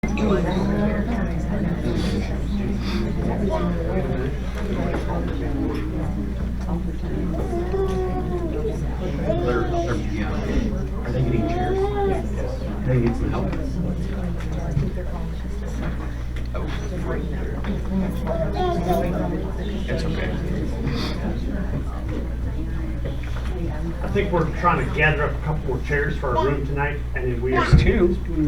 Are they getting chairs? Yes. They need some help. It's okay. I think we're trying to gather up a couple more chairs for our room tonight, and then we are There's two. Two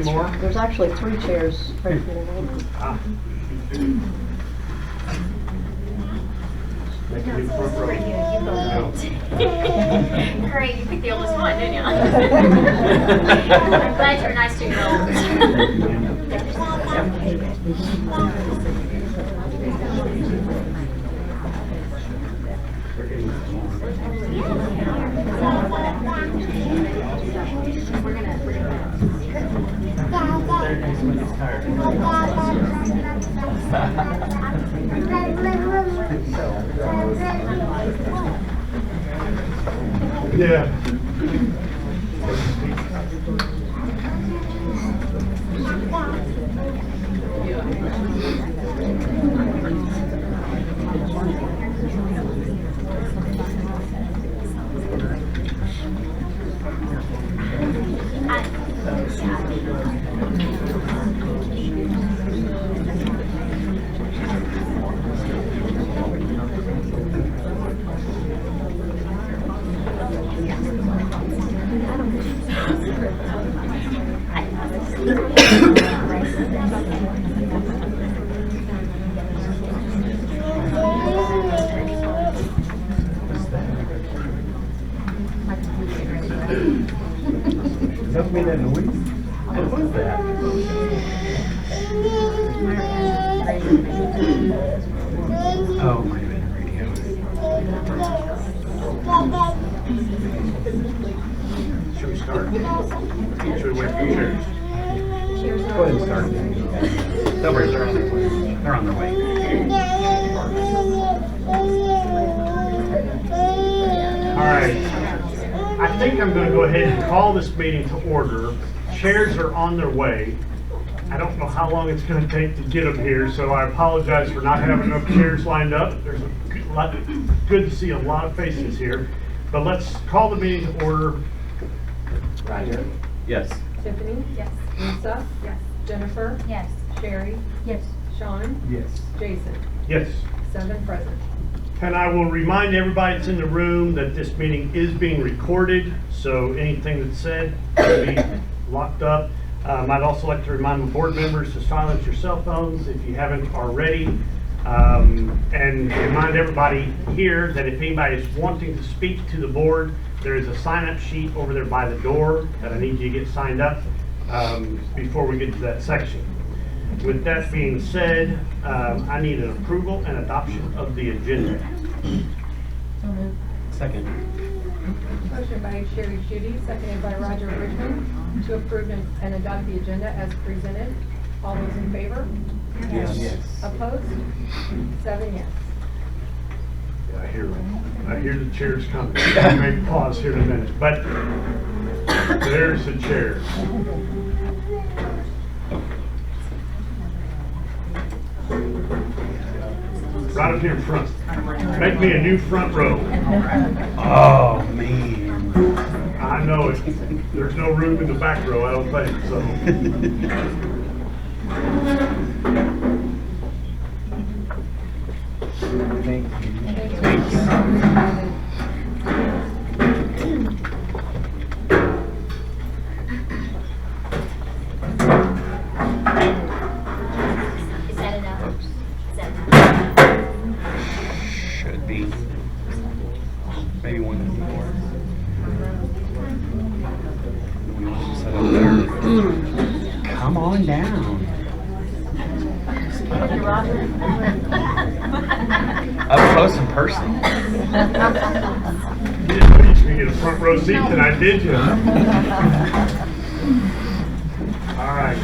more? There's actually 3 chairs right here. Ah. Make a new front row. Great, you picked the oldest one, didn't you? I'm glad you're nice to your Yeah. That made that noise? What was that? Oh, might have been the radio. Should we start? Should we wait for chairs? Go ahead and start. Don't worry, they're on their way. They're on their way. All right. I think I'm going to go ahead and call this meeting to order. Chairs are on their way. I don't know how long it's going to take to get them here, so I apologize for not having enough chairs lined up. There's good to see a lot of faces here. But let's call the meeting to order. Roger? Yes. Tiffany? Yes. Lisa? Yes. Jennifer? Yes. Sherry? Yes. Sean? Yes. Jason? Yes. 7 present. And I will remind everybody that's in the room that this meeting is being recorded, so anything that's said will be locked up. I'd also like to remind the board members to silence your cell phones if you haven't already. And remind everybody here that if anybody is wanting to speak to the board, there is a sign-up sheet over there by the door that I need you to get signed up before we get to that section. With that being said, I need an approval and adoption of the agenda. Second. Motion by Sherry Judy, seconded by Roger Bridgman, to approve and adopt the agenda as presented. All those in favor? Yes. Opposed? 7 yes. I hear the chairs coming. Maybe pause here in a minute, but there's the chairs. Right up here in front. Make me a new front row. Oh, man. I know it. There's no room in the back row, I don't think, so. Thank you. Is that enough? Is that enough? Should be. Maybe one more. We want to set up there. Come on down. Up close in person. You get a front row seat tonight, did you? All right,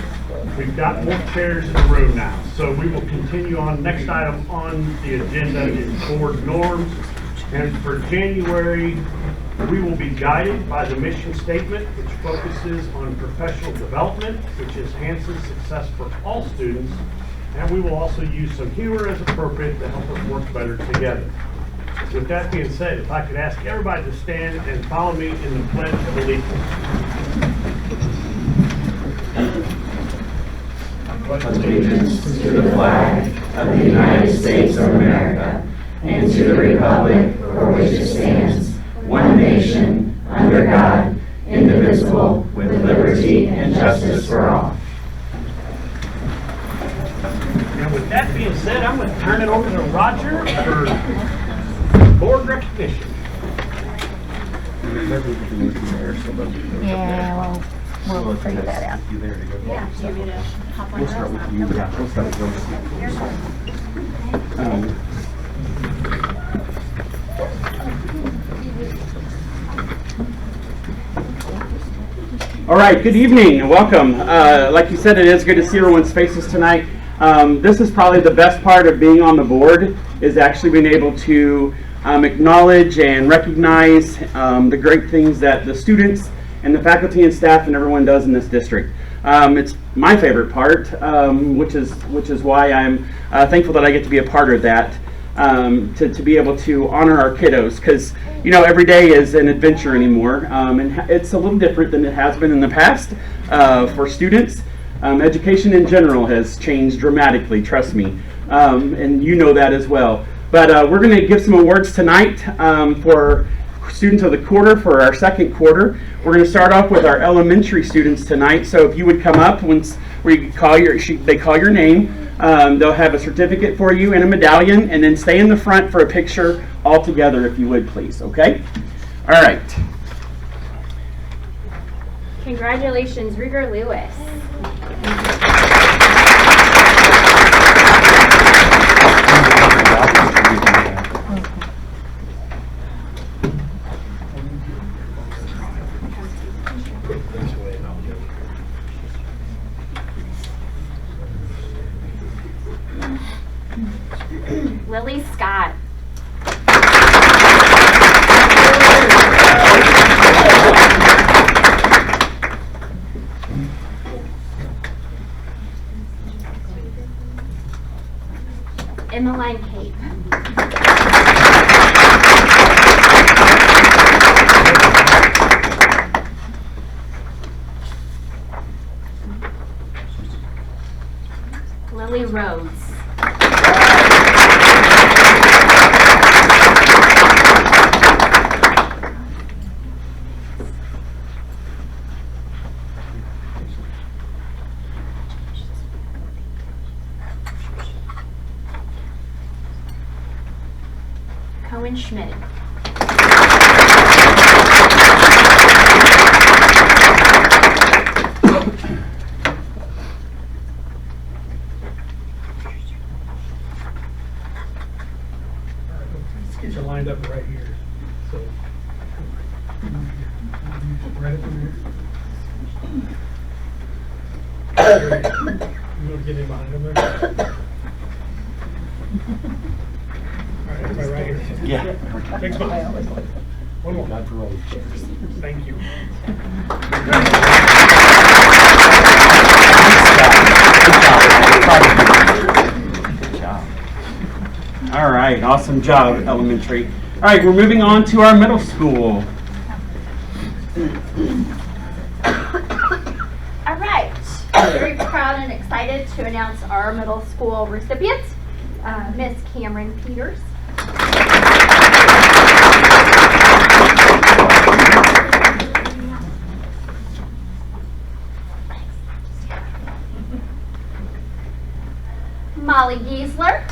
we've got more chairs in the room now, so we will continue on. Next item on the agenda is board norms, and for January We will be guided by the mission statement, which focuses on professional development, which enhances success for all students, and we will also use some humor as appropriate to help us work better together. With that being said, if I could ask everybody to stand and follow me in the Pledge of Allegiance. Allegiance to the flag of the United States of America and to the republic for which it stands, one nation, under God, indivisible, with liberty and justice for all. Now, with that being said, I'm going to turn it over to Roger for board recognition. Yeah, we'll figure that out. You there to go? Yeah, do you want me to hop on We'll start with you. Yeah, we'll start with yours. All right, good evening and welcome. Like you said, it is good to see everyone's faces tonight. This is probably the best part of being on the board, is actually being able to acknowledge and recognize the great things that the students and the faculty and staff and everyone does in this district. It's my favorite part, which is why I'm thankful that I get to be a part of that, to be able to honor our kiddos, because every day is an adventure anymore, and it's a little different than it has been in the past for students. Education in general has changed dramatically, trust me, and you know that as well. But we're going to give some awards tonight for students of the quarter for our second quarter. We're going to start off with our elementary students tonight. So if you would come up once they call your name, they'll have a certificate for you and a medallion, and then stay in the front for a picture all together if you would, please. Okay? All right. Congratulations, Rieger Lewis. Lily Scott. Emmeline Cape. Lily Rhodes. Cohen Schmidt. Let's get you lined up right here. So, right up in here. You want to get in behind him there? All right, everybody right here. Yeah. Thanks, Mom. One more. Thank you. Good job. All right, awesome job, elementary. All right, we're moving on to our middle school. All right, very proud and excited to announce our middle school recipients. Miss Cameron Peters. Molly Giesler.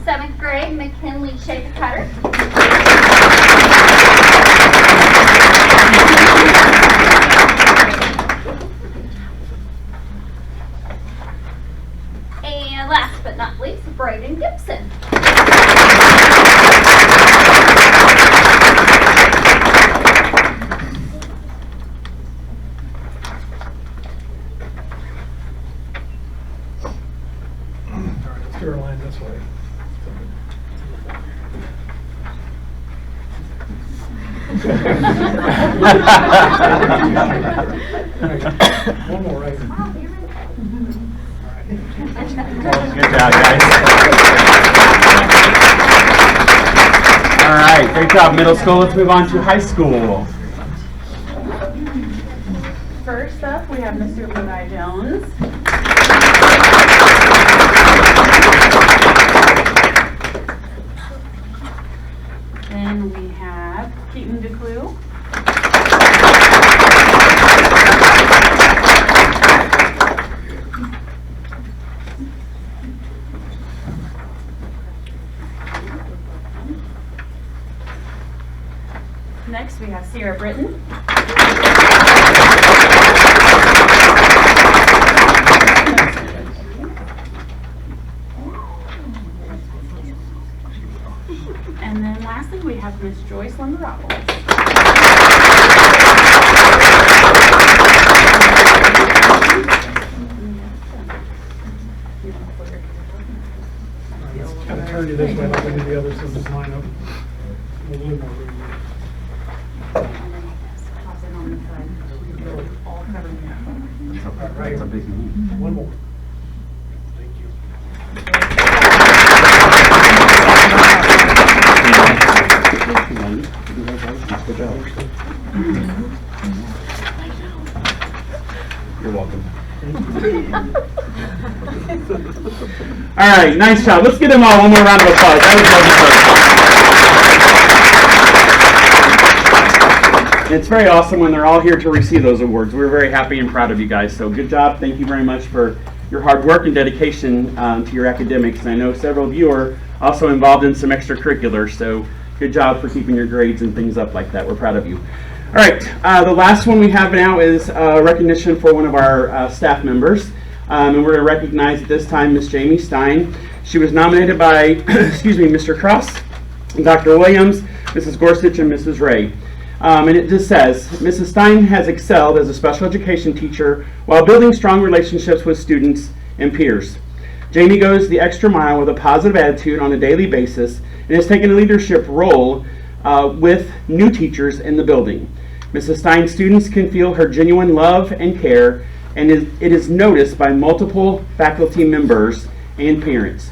Seventh grade, McKinley Shaker Cutter. And last but not least, Braden Gibson. sure align this way. One more, right? Good job, guys. All right, great job, middle school. Let's move on to high school. First up, we have Mr. Levi Jones. Then we have Keaton DeClue. Next, we have Sierra Britton. And then lastly, we have Miss Joyce Lamorapoulos. Kind of turn you this way, like we do the other, so just line up. A little more room. Toss it on the side. All covered in Right. That's a big move. One more. Thank you. Good job. You're welcome. All right, nice job. Let's give them all one more round of applause. That was wonderful. It's very awesome when they're all here to receive those awards. We're very happy and proud of you guys. So good job. Thank you very much for your hard work and dedication to your academics. And I know several of you are also involved in some extracurriculars. So good job for keeping your grades and things up like that. We're proud of you. All right, the last one we have now is recognition for one of our staff members. And we're going to recognize at this time Miss Jamie Stein. She was nominated by, excuse me, Mr. Cross, Dr. Williams, Mrs. Gorsuch, and Mrs. Ray. And it just says, Mrs. Stein has excelled as a special education teacher while building strong relationships with students and peers. Jamie goes the extra mile with a positive attitude on a daily basis and has taken a leadership role with new teachers in the building. Mrs. Stein's students can feel her genuine love and care, and it is noticed by multiple faculty members and parents.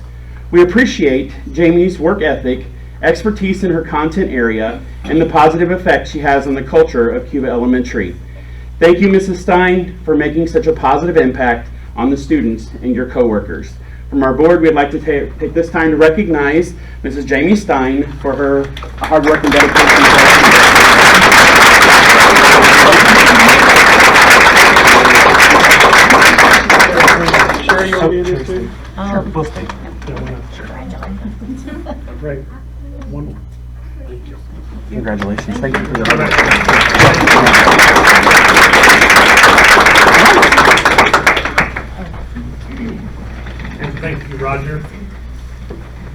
We appreciate Jamie's work ethic, expertise in her content area, and the positive effect she has on the culture of Cuba Elementary. Thank you, Mrs. Stein, for making such a positive impact on the students and your coworkers. From our board, we'd like to take this time to recognize Mrs. Jamie Stein for her hard work and dedication. Sherry, you want to do this too? Sure, we'll stay. Yeah, why not? Right. One more. Thank you. Congratulations. Thank you for your hard work. And thank you, Roger.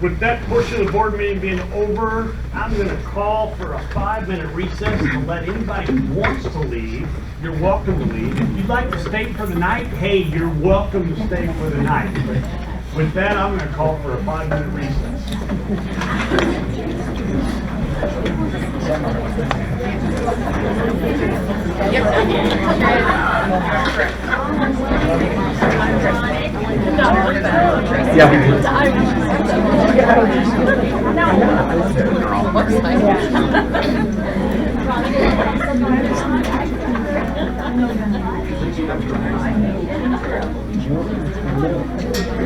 With that portion of the board meeting being over, I'm going to call for a 5-minute recess to let anybody who wants to leave, you're welcome to leave. If you'd like to stay for the night, hey, you're welcome to stay for the night. With that, I'm going to call for a 5-minute recess. Yeah, we did.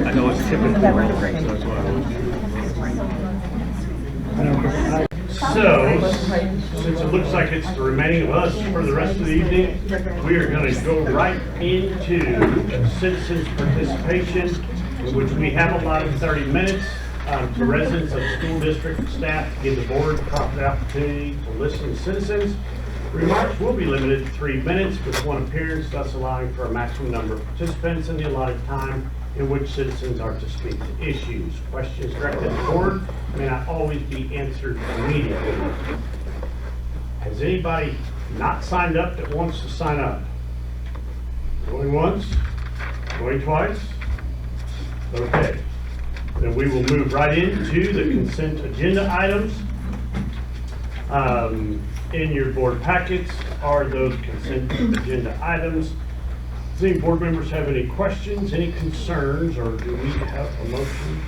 I know it's typically winter break, so that's what I was. So, since it looks like it's the remaining of us for the rest of the evening, we are going to go right into citizens' participation, in which we have allotted 30 minutes to residents of the school district and staff to give the board the proper opportunity to listen to citizens. Remarks will be limited to 3 minutes with one appearance, thus allowing for a maximum number of participants in the allotted time in which citizens are to speak to issues. Questions directed to the board may not always be answered immediately. Has anybody not signed up that wants to sign up? Going once? Going twice? Okay. Then we will move right into the consent agenda items. In your board packets are those consent agenda items. Does any board members have any questions, any concerns, or do we have a motion?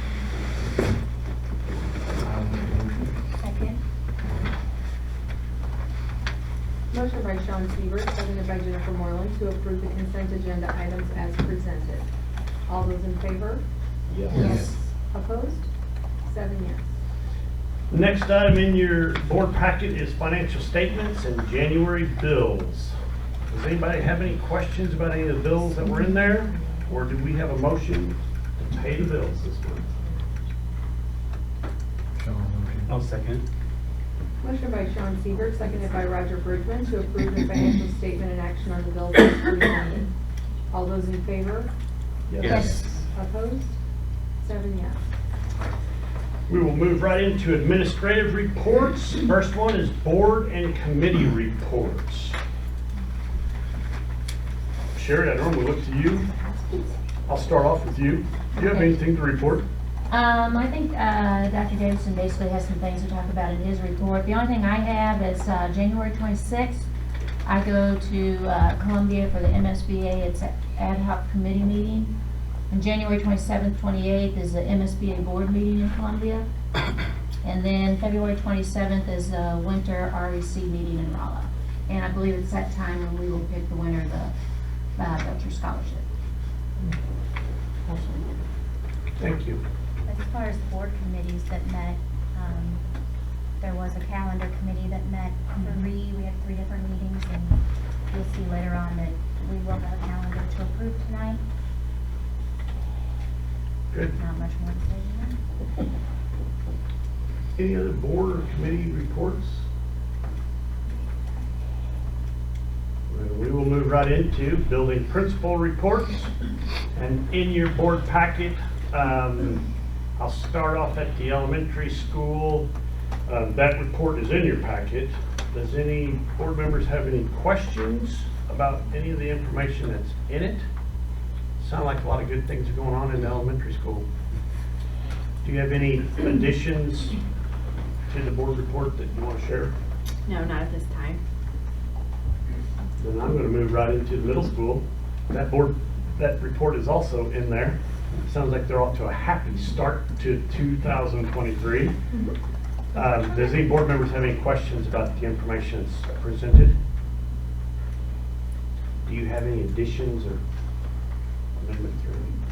Second. Motion by Sean Seaver, seconded by Jennifer Moreland, to approve the consent agenda items as presented. All those in favor? Yes. Opposed? 7 yes. The next item in your board packet is financial statements and January bills. Does anybody have any questions about any of the bills that were in there? Or do we have a motion to pay the bills this month? I'll second. Motion by Sean Seaver, seconded by Roger Bridgman, to approve the financial statement and action on the bills as presented. All those in favor? Yes. Opposed? 7 yes. We will move right into administrative reports. First one is board and committee reports. Sherry, I normally look to you. I'll start off with you. Do you have anything to report? I think Dr. Davidson basically has some things to talk about in his report. The only thing I have is January 26th, I go to Columbia for the MSBA. It's an ad hoc committee meeting. And January 27th, 28th is the MSBA board meeting in Columbia. And then February 27th is the winter REC meeting in Rolla. And I believe it's that time when we will pick the winner of the Belcher Scholarship. Thank you. As far as board committees that met, there was a calendar committee that met we had 3 different meetings, and you'll see later on that we will have a calendar to approve tonight. Good. Not much more to say than that. Any other board or committee reports? Well, we will move right into building principal reports. And in your board packet, I'll start off at the elementary school. That report is in your packet. Does any board members have any questions about any of the information that's in it? Sound like a lot of good things are going on in the elementary school. Do you have any additions to the board report that you want to share? No, not at this time. Then I'm going to move right into the middle school. That report is also in there. Sounds like they're off to a happy start to 2023. Does any board members have any questions about the information that's presented? Do you have any additions or amendments or anything?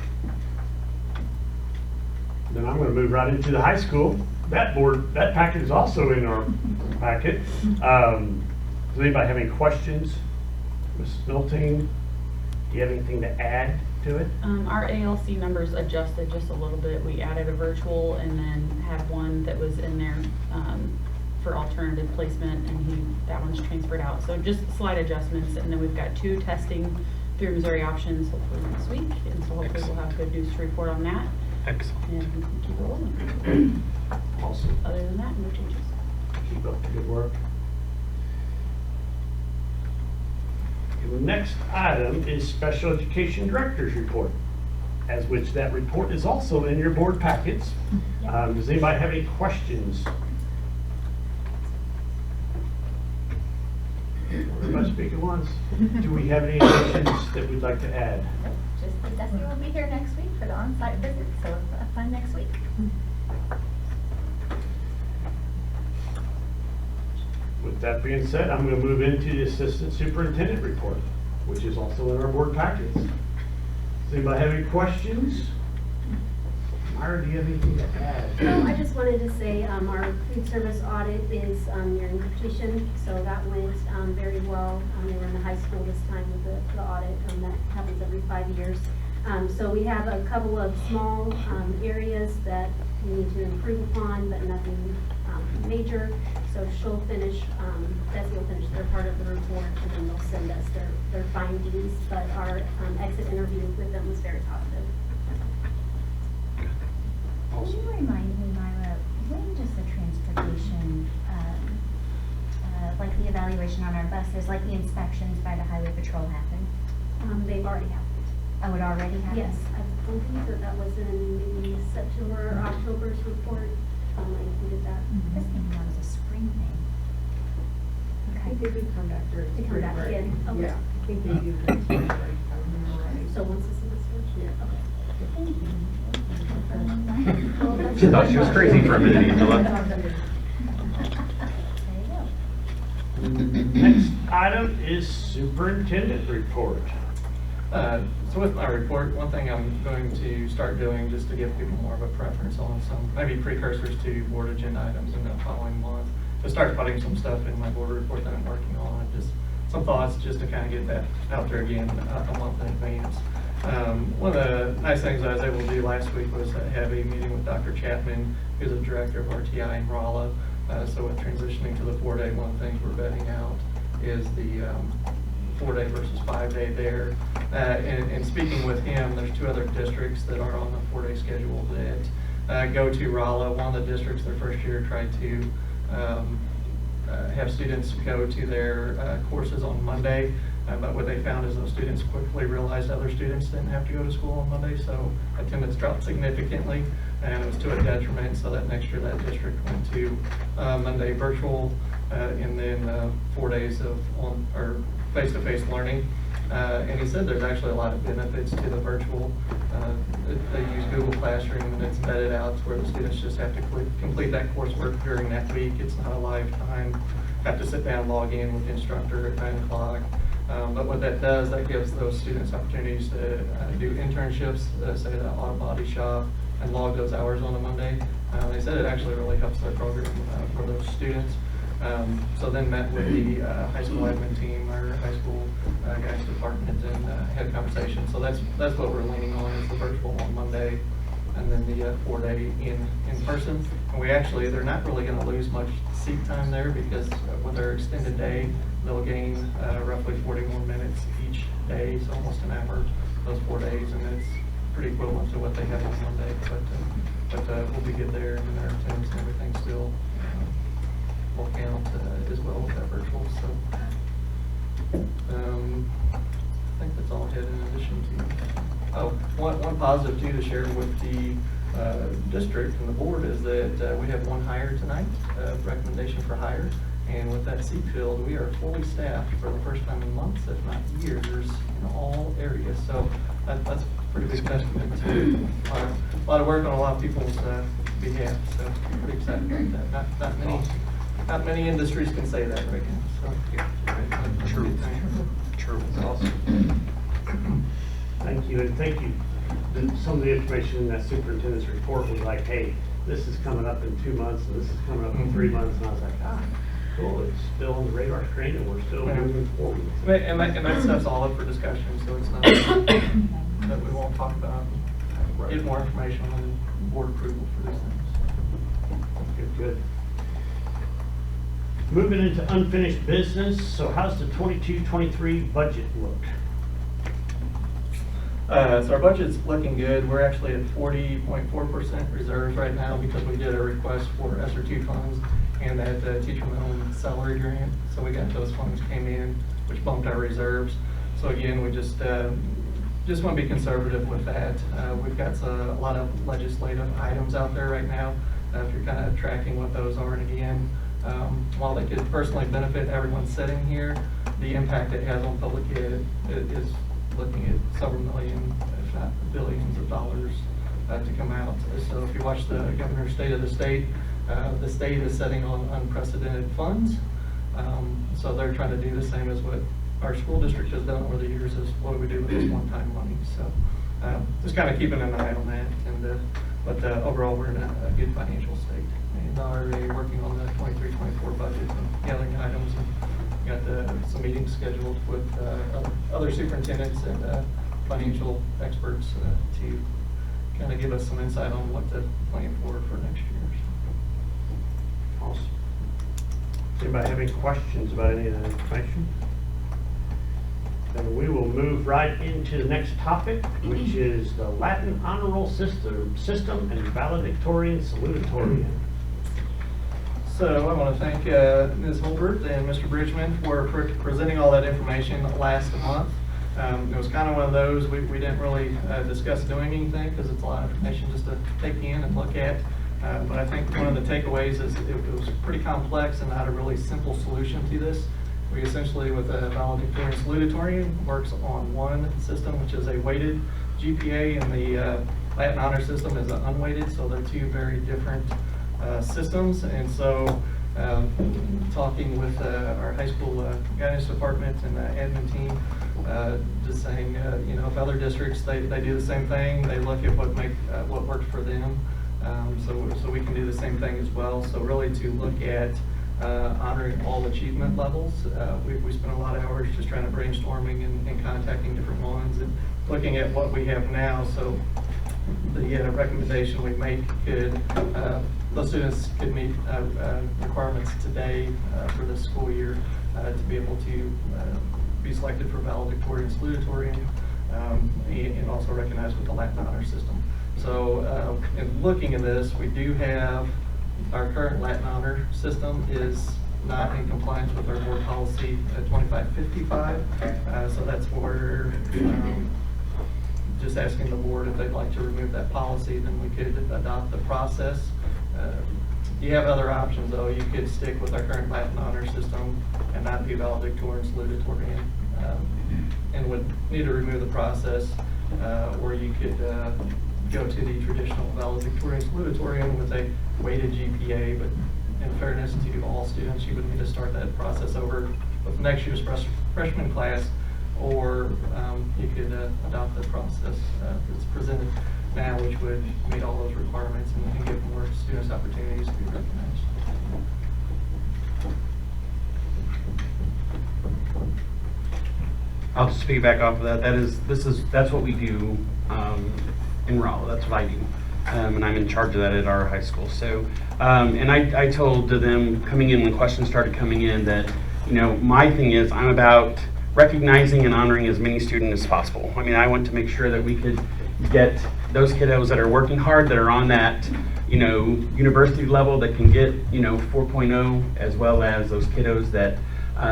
Then I'm going to move right into the high school. That packet is also in our packet. Does anybody have any questions? Ms. Milting, do you have anything to add to it? Our ALC numbers adjusted just a little bit. We added a virtual and then had one that was in there for alternative placement, and that one's transferred out. So just slight adjustments, and then we've got 2 testing through Missouri Options hopefully next week, and so hopefully we'll have good news to report on that. Excellent. And we can keep it rolling. Awesome. Other than that, no changes. Keep up the good work. The next item is Special Education Director's Report, as which that report is also in your board packets. Does anybody have any questions? Everybody speak at once. Do we have any additions that we'd like to add? Just that Dusty will be here next week for the on-site visit, so have fun next week. With that being said, I'm going to move into the Assistant Superintendent Report, which is also in our board packets. Does anybody have any questions? Myra, do you have anything to add? I just wanted to say our food service audit is nearing completion, so that went very well. They were in the high school this time with the audit. That happens every 5 years. So we have a couple of small areas that we need to improve upon, but nothing major. So she'll finish, Desi will finish their part of the report, and then they'll send us their findings. But our exit interview with them was very positive. Can you remind me, Myra, when does the transportation, like the evaluation on our buses, like the inspections by the Highway Patrol happen? They've already happened. Oh, it already happened? Yes, I believe that was in maybe September or October's report. I included that. I was thinking that was a spring thing. I think they do come back during They come spring back break. again? Okay. Yeah, I think they do during spring break, if I remember right. So once the semester? Yeah. Okay. She thought she was crazy for a minute, Angela. There you go. Next item is superintendent report. So with my report, one thing I'm going to start doing just to give people more of a preference on some, maybe precursors to board agenda items in the following month, to start putting some stuff in my board report that I'm working on, just some thoughts just to kind of get that out there again a month in advance. One of the nice things I was able to do last week was have a meeting with Dr. Chapman, who's the director of RTI in Rolla. So with transitioning to the 4-day, one of the things we're vetting out is the 4-day versus 5-day there. And speaking with him, there's 2 other districts that are on the 4-day schedule that go to Rolla. One of the districts their first year tried to have students go to their courses on Monday. But what they found is those students quickly realized other students didn't have to go to school on Monday, so attendance dropped significantly, and it was to a detriment. So that next year that district went to Monday virtual, and then 4 days of face-to-face learning. And he said there's actually a lot of benefits to the virtual. They use Google Classroom, and it's vetted out where the students just have to complete that coursework during that week. It's not a live time. Have to sit down, log in with the instructor at 9 o'clock. But what that does, that gives those students opportunities to do internships, say the auto body shop, and log those hours on a Monday. They said it actually really helps their program for those students. So then met with the high school admin team, our high school guidance department, and had a conversation. So that's what we're leaning on, is the virtual on Monday, and then the 4-day in person. And they're not really going to lose much seat time there, because with their extended day, they'll gain roughly 40 more minutes each day, so almost an hour those 4 days, and it's pretty equivalent to what they have on Monday. But we'll be good there, and their attendance and everything still will count as well with that virtual. So I think that's all I had in addition to. One positive too to share with the district and the board is that we have 1 hire tonight, recommendation for hire. And with that seat filled, we are fully staffed for the first time in months, if not years, in all areas. So that's a pretty big testament to a lot of work on a lot of people's behalf. So pretty excited about that. Not many industries can say that right now. So yeah, True. Awesome. Thank you, and thank you. Some of the information in that superintendent's report was like, hey, this is coming up in 2 months, and this is coming up in 3 months, and I was like, cool, it's still on the radar screen, and we're still moving forward. And that stuff's all up for discussion, so it's not that we won't talk about. Get more information on board approval for these things. Good. Moving into unfinished business, so how's the 22-23 budget look? So our budget's looking good. We're actually at 40.4% reserves right now, because we did a request for ESSER 2 funds and that teacher minimum salary grant. So we got those funds came in, which bumped our reserves. So again, we just want to be conservative with that. We've got a lot of legislative items out there right now. If you're kind of tracking what those are, and again, while they could personally benefit everyone sitting here, the impact it has on public ed is looking at several million, if not billions of dollars to come out. So if you watch the governor's state of the state is sitting on unprecedented funds. So they're trying to do the same as what our school district has done over the years, is what do we do with this one-time money. So just kind of keeping an eye on that. But overall, we're in a good financial state. And already working on the 23-24 budget and gathering items. And got some meetings scheduled with other superintendents and financial experts to kind of give us some insight on what to plan for next year. Awesome. Does anybody have any questions about any of that information? Then we will move right into the next topic, which is the Latin honor roll system and valedictorian salutatorian. So I want to thank Ms. Holbert and Mr. Bridgman for presenting all that information last month. It was kind of one of those, we didn't really discuss doing anything because it's a lot of information just to take in and look at. But I think one of the takeaways is it was pretty complex and not a really simple solution to this. We essentially, with a valedictorian salutatorian, works on one system, which is a weighted GPA, and the Latin honor system is unweighted, so they're two very different systems. And so talking with our high school guidance department and admin team, just saying, you know, if other districts, they do the same thing, they look at what works for them. So we can do the same thing as well. So really to look at honoring all achievement levels. We spent a lot of hours just trying to brainstorming and contacting different ones and looking at what we have now. So the recommendation we make could, those students could meet requirements today for this school year to be able to be selected for valedictorian, salutatorian, and also recognized with the Latin honor system. So in looking at this, we do have our current Latin honor system is not in compliance with our board policy 2555. So that's where just asking the board if they'd like to remove that policy, then we could adopt the process. You have other options though. You could stick with our current Latin honor system and not be valedictorian, salutatorian, and would need to remove the process, or you could go to the traditional valedictorian, salutatorian with a weighted GPA, but in fairness to all students, you would need to start that process over with next year's freshman class, or you could adopt the process that's presented now, which would meet all those requirements and give more students opportunities to be recognized. I'll just piggyback off of that. That's what we do in Rolla. That's what I do, and I'm in charge of that at our high school. So, and I told them coming in when questions started coming in that, you know, my thing is I'm about recognizing and honoring as many students as possible. I mean, I want to make sure that we could get those kiddos that are working hard, that are on that, you know, university level, that can get, you know, 4.0, as well as those kiddos that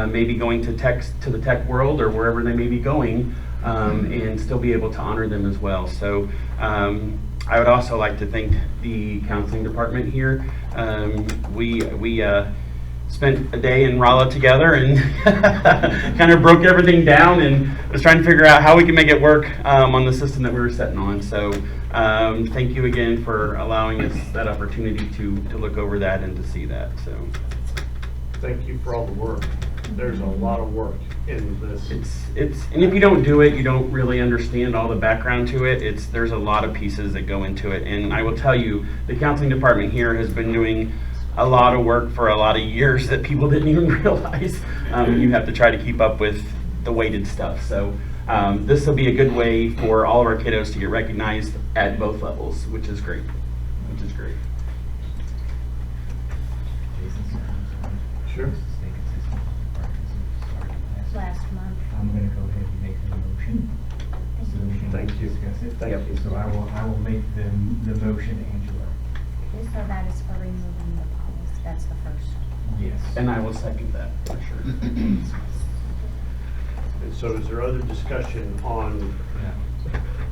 may be going to the tech world or wherever they may be going, and still be able to honor them as well. So I would also like to thank the counseling department here. We spent a day in Rolla together and kind of broke everything down and was trying to figure out how we can make it work on the system that we were setting on. So thank you again for allowing us that opportunity to look over that and to see that. So Thank you for all the work. There's a lot of work in this. And if you don't do it, you don't really understand all the background to it. There's a lot of pieces that go into it. And I will tell you, the counseling department here has been doing a lot of work for a lot of years that people didn't even realize. You have to try to keep up with the weighted stuff. So this will be a good way for all of our kiddos to get recognized at both levels, which is great. Sure. Last month. I'm going to go ahead and make the motion. So we can Thank you. discuss it. Thank you. So I will make the motion, Angela. So that is for removing the policy. That's the first. Yes. And I will second that for sure. And so is there other discussion on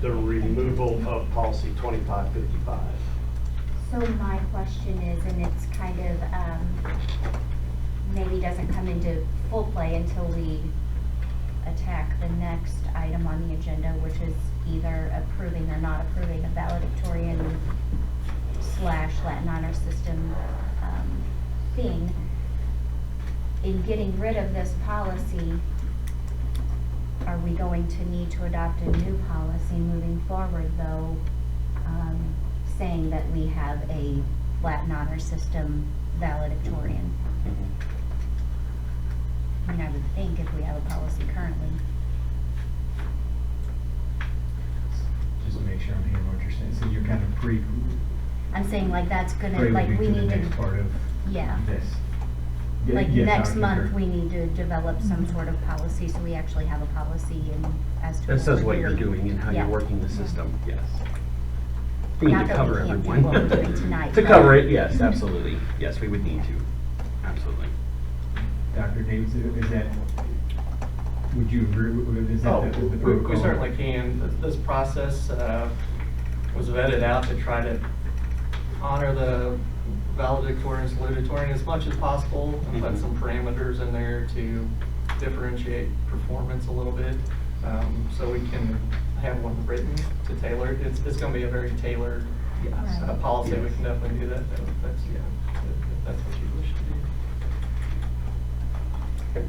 the removal of policy 2555? So my question is, and it's kind of, maybe doesn't come into full play until we attack the next item on the agenda, which is either approving or not approving a valedictorian / Latin honor system thing. In getting rid of this policy, are we going to need to adopt a new policy moving forward, though, saying that we have a Latin honor system valedictorian? I mean, I would think if we have a policy currently. Just to make sure I'm hearing what you're saying. So you're kind of I'm saying like that's gonna, like we need the next part to, of yeah. this. Like Yes, next I month, concur. we need to develop some sort of policy, so we actually have a policy and as to. That says what we're you're doing and how Yeah. you're working the system, yes. I mean, Not to that cover we can't do everyone. what we're doing tonight, To but- cover it, yes, absolutely. Yes, we would need to, absolutely. Dr. Davis, is that Would you agree with, is that Oh, the we protocol? certainly can. This process was vetted out to try to honor the valedictorian and salutatorian as much as possible and put some parameters in there to differentiate performance a little bit. So we can have one written to tailor. It's going to be a very tailored policy. We can definitely do that. That's, if that's what you wish to do.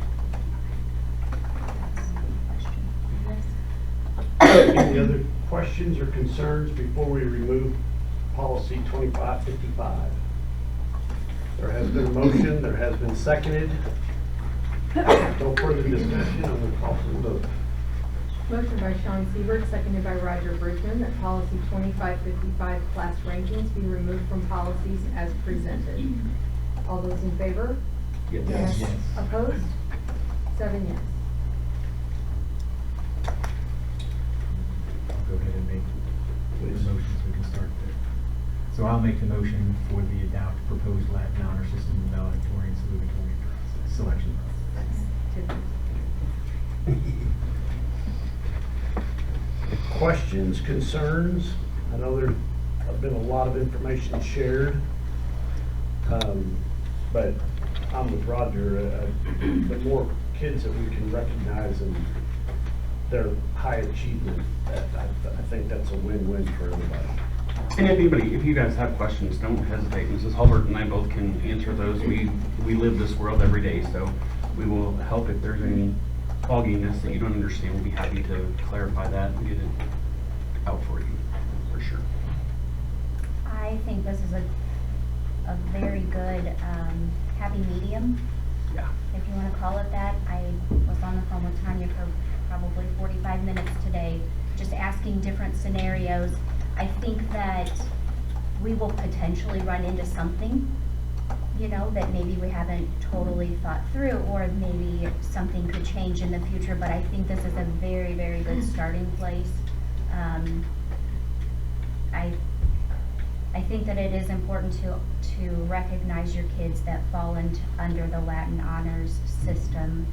Any other questions or concerns before we remove policy 2555? There has been a motion, there has been seconded. No further discussion, I'm going to call for the vote. Motion by Sean Siebert, seconded by Roger Bridgman, that policy 2555 class rankings be removed from policies as presented. All those in favor? Yes. Opposed? 7 yes. I'll go ahead and make the motion so we can start there. So I'll make the motion for the adopt proposed Latin honor system and valedictorian salutatorian process, selection process. Questions, concerns? I know there have been a lot of information shared, but I'm with Roger. The more kids that we can recognize and their high achievement, I think that's a win-win for everybody. And if you guys have questions, don't hesitate. Mrs. Hulbert and I both can answer those. We live this world every day, so we will help if there's any fogginess that you don't understand. We'll be happy to clarify that and get it out for you, for sure. I think this is a very good happy medium, Yeah. if you want to call it that. I was on the phone with Tanya for probably 45 minutes today, just asking different scenarios. I think that we will potentially run into something, you know, that maybe we haven't totally thought through, or maybe something could change in the future, but I think this is a very, very good starting place. I think that it is important to recognize your kids that fall under the Latin honors system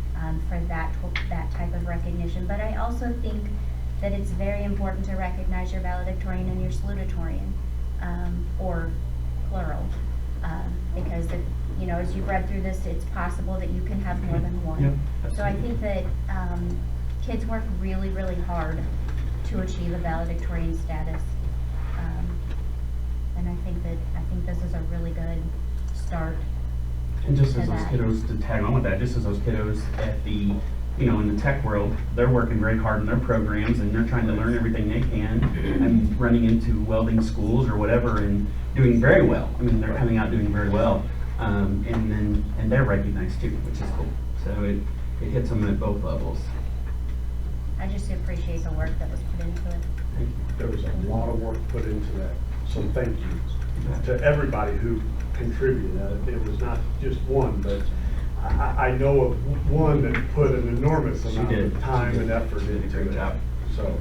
for that type of recognition. But I also think that it's very important to recognize your valedictorian and your salutatorian, or plural, because if, you know, as you've read through this, it's possible that you can have more than one. Yep, So I think that kids work really, really hard to achieve a valedictorian status. And I think this is a really good start. And just to as those that. kiddos, to tag on with that, just as those kiddos at the, you know, in the tech world, they're working very hard in their programs and they're trying to learn everything they can and running into welding schools or whatever and doing very well. I mean, they're coming out doing very well. And they're recognized too, which is cool. So it hits them at both levels. I just appreciate the work that was put into it. Thank you. There was a lot of work put into that, so thank you to everybody who contributed. It was not just one, but I know of one that put an enormous amount did. of time She did. and effort She did a into great it. job. So,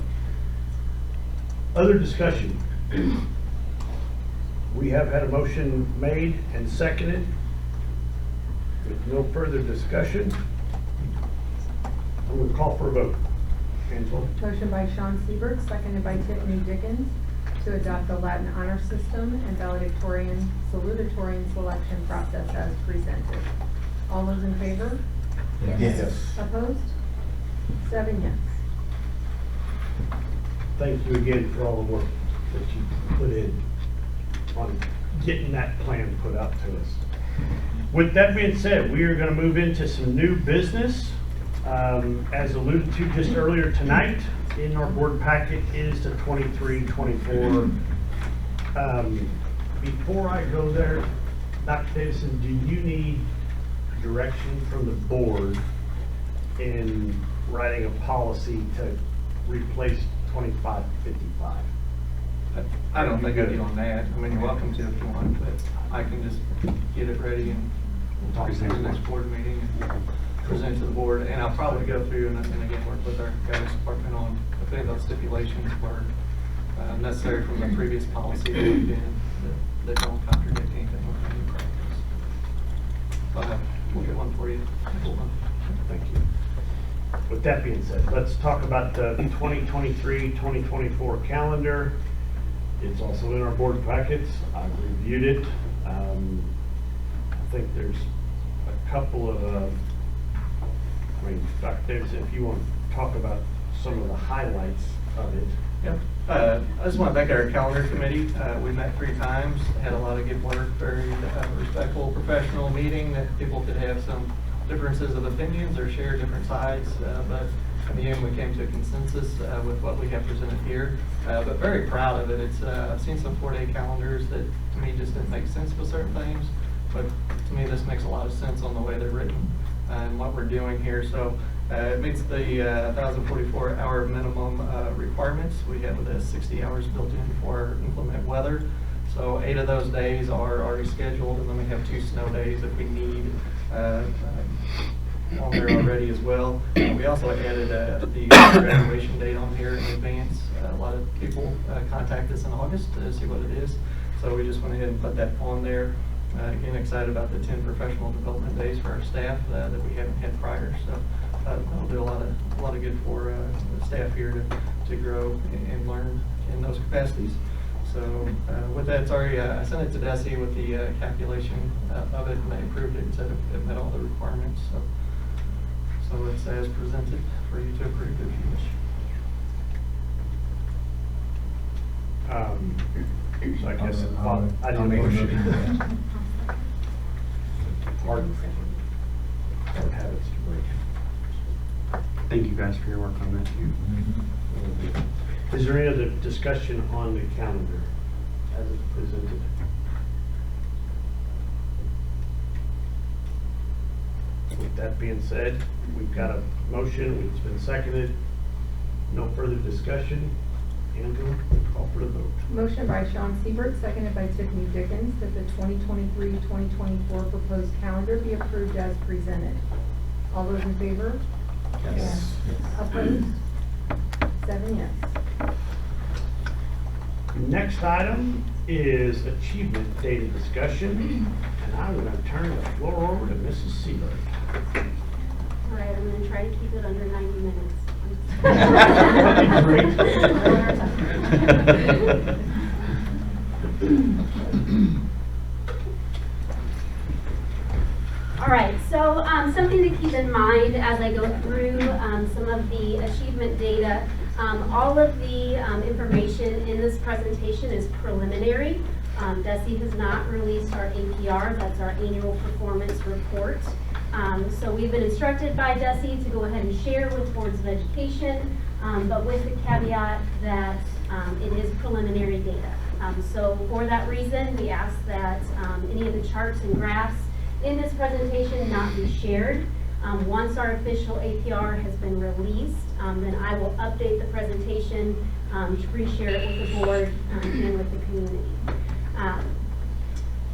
other discussion? We have had a motion made and seconded. With no further discussion, I'm going to call for a vote. Angela? Motion by Sean Siebert, seconded by Tiffany Dickens, to adopt the Latin honor system and valedictorian salutatorian selection process as presented. All those in favor? Yes. Opposed? 7 yes. Thank you again for all the work that you put in on getting that plan put out to us. With that being said, we are going to move into some new business. As alluded to just earlier tonight, in our board packet is the 23-24. Before I go there, Dr. Davison, do you need direction from the board in writing a policy to replace 2555? I don't think I'd be on that. I mean, you're welcome to if you want, but I can just get it ready and we'll talk to the next board meeting and present to the board. And I'll probably go through and again work with our guidance department on if any of those stipulations were necessary from the previous policy that we've been that don't contradict anything with any practice. We'll get one for you. Next month. Thank you. With that being said, let's talk about the 2023-2024 calendar. It's also in our board packets. I've reviewed it. I think there's a couple of, Dr. Davis, if you want to talk about some of the highlights of it. Yep. I just want to thank our calendar committee. We met 3 times, had a lot of good work, very respectful, professional meeting that people could have some differences of opinions or share different sides, but in the end we came to a consensus with what we have presented here. But very proud of it. It's I've seen some 4-day calendars that to me just didn't make sense with certain things, but to me this makes a lot of sense on the way they're written and what we're doing here. So it meets the 1,044-hour minimum requirements. We have 60 hours built in for inclement weather. So 8 of those days are already scheduled, and then we have 2 snow days if we need on there already as well. We also added the graduation date on here in advance. A lot of people contact us in August to see what it is. So we just went ahead and put that on there. Again, excited about the 10 professional development days for our staff that we haven't had prior. So that'll do a lot of good for the staff here to grow and learn in those capacities. So with that, sorry, I sent it to Desi with the calculation of it, and they approved it and said it met all the requirements. So it's as presented for you to approve if you wish. So I guess I I'll did make a motion. motion. Hard habits to break. Thank you guys for your work on that too. Is there any other discussion on the calendar as it's presented? With that being said, we've got a motion, it's been seconded. No further discussion. Andrew, call for the vote. Motion by Sean Siebert, seconded by Tiffany Dickens, that the 2023-2024 proposed calendar be approved as presented. All those in favor? Yes. Opposed? 7 yes. Next item is achievement data discussion, and I'm going to turn the floor over to Mrs. Siebert. All right, I'm going to try to keep it under 90 minutes. All right, so something to keep in mind as I go through some of the achievement data. All of the information in this presentation is preliminary. DESE has not released our APR, that's our annual performance report. So we've been instructed by DESE to go ahead and share with boards of education, but with the caveat that it is preliminary data. So for that reason, we ask that any of the charts and graphs in this presentation not be shared. Once our official APR has been released, then I will update the presentation to reshare it with the board and with the community.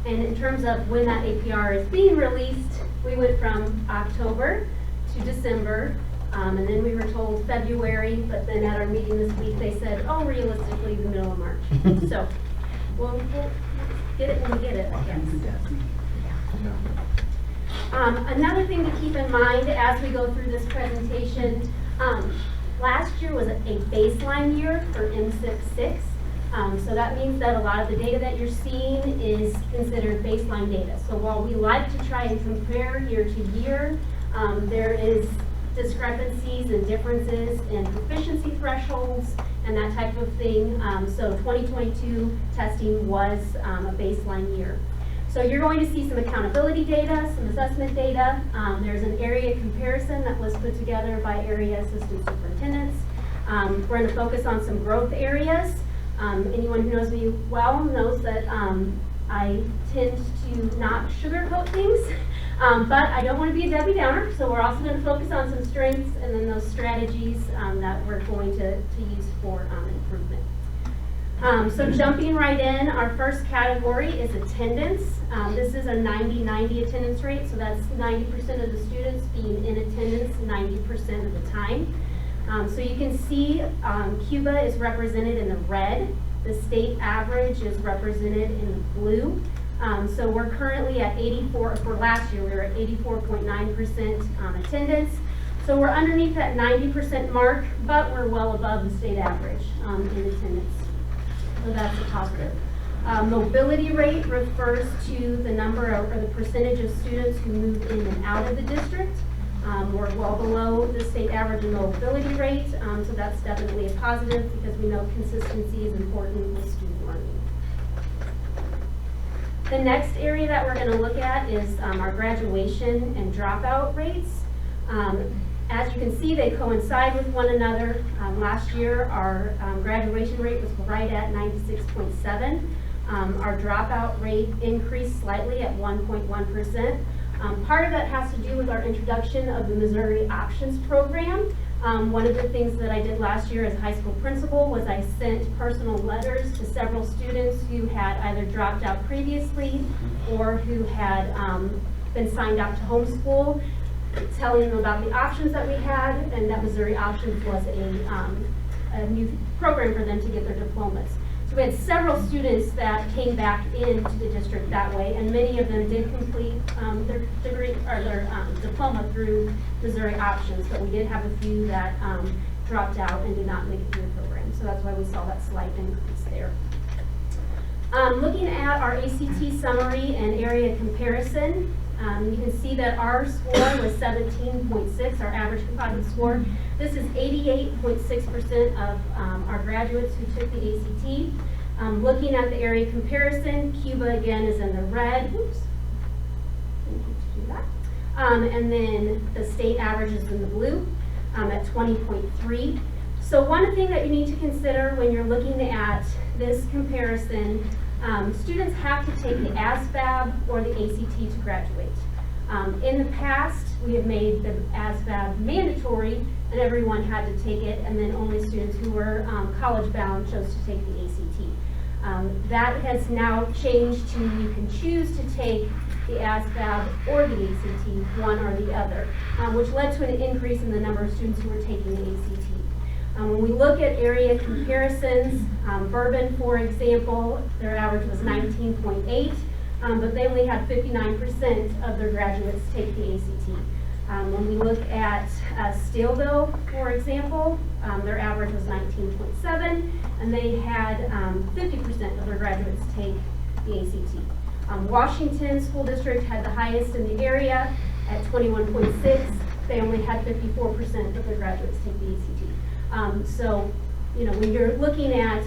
And in terms of when that APR is being released, we went from October to December, and then we were told February, but then at our meeting this week they said, oh, realistically the middle of March. So we'll get it when we get it, I guess. Another thing to keep in mind as we go through this presentation, last year was a baseline year for MSIP 6. So that means that a lot of the data that you're seeing is considered baseline data. So while we like to try and compare year to year, there is discrepancies and differences in proficiency thresholds and that type of thing. So 2022 testing was a baseline year. So you're going to see some accountability data, some assessment data. There's an area comparison that was put together by area assistant superintendents. We're going to focus on some growth areas. Anyone who knows me well knows that I tend to not sugarcoat things, but I don't want to be a Debbie Downer, so we're also going to focus on some strengths and then those strategies that we're going to use for improvement. So jumping right in, our first category is attendance. This is a 90-90 attendance rate, so that's 90% of the students being in attendance 90% of the time. So you can see Cuba is represented in the red. The state average is represented in the blue. So we're currently at 84, for last year we were at 84.9% attendance. So we're underneath that 90% mark, but we're well above the state average in attendance. So that's a positive. Mobility rate refers to the number or the percentage of students who move in and out of the district. We're well below the state average in mobility rate, so that's definitely a positive because we know consistency is important with student learning. The next area that we're going to look at is our graduation and dropout rates. As you can see, they coincide with one another. Last year, our graduation rate was right at 96.7. Our dropout rate increased slightly at 1.1%. Part of that has to do with our introduction of the Missouri Options Program. One of the things that I did last year as high school principal was I sent personal letters to several students who had either dropped out previously or who had been signed up to homeschool, telling them about the options that we had, and that Missouri Options was a new program for them to get their diplomas. So we had several students that came back into the district that way, and many of them did complete their degree or their diploma through Missouri Options, but we did have a few that dropped out and did not make it through the program. So that's why we saw that slight increase there. Looking at our ACT summary and area comparison, you can see that our score was 17.6, our average composite score. This is 88.6% of our graduates who took the ACT. Looking at the area comparison, Cuba again is in the red. Oops. Didn't need to do that. And then the state average is in the blue at 20.3. So one thing that you need to consider when you're looking at this comparison, students have to take the ASVAB or the ACT to graduate. In the past, we have made the ASVAB mandatory and everyone had to take it, and then only students who were college bound chose to take the ACT. That has now changed to you can choose to take the ASVAB or the ACT, one or the other, which led to an increase in the number of students who were taking the ACT. When we look at area comparisons, Bourbon, for example, their average was 19.8, but they only had 59% of their graduates take the ACT. When we look at Steelville, for example, their average was 19.7, and they had 50% of their graduates take the ACT. Washington School District had the highest in the area at 21.6. They only had 54% of their graduates take the ACT. So, you know, when you're looking at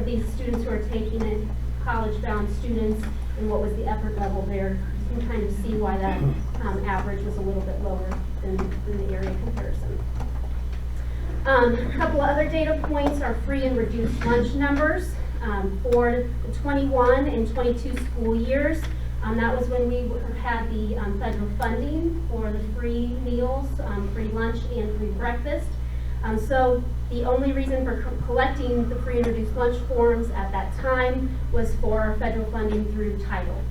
these students who are taking it, college-bound students, and what was the effort level there, you can kind of see why that average was a little bit lower than the area comparison. A couple of other data points are free and reduced lunch numbers. For the 21 and 22 school years, that was when we had the federal funding for the free meals, free lunch, and free breakfast. So the only reason for collecting the free and reduced lunch forms at that time was for federal funding through Title.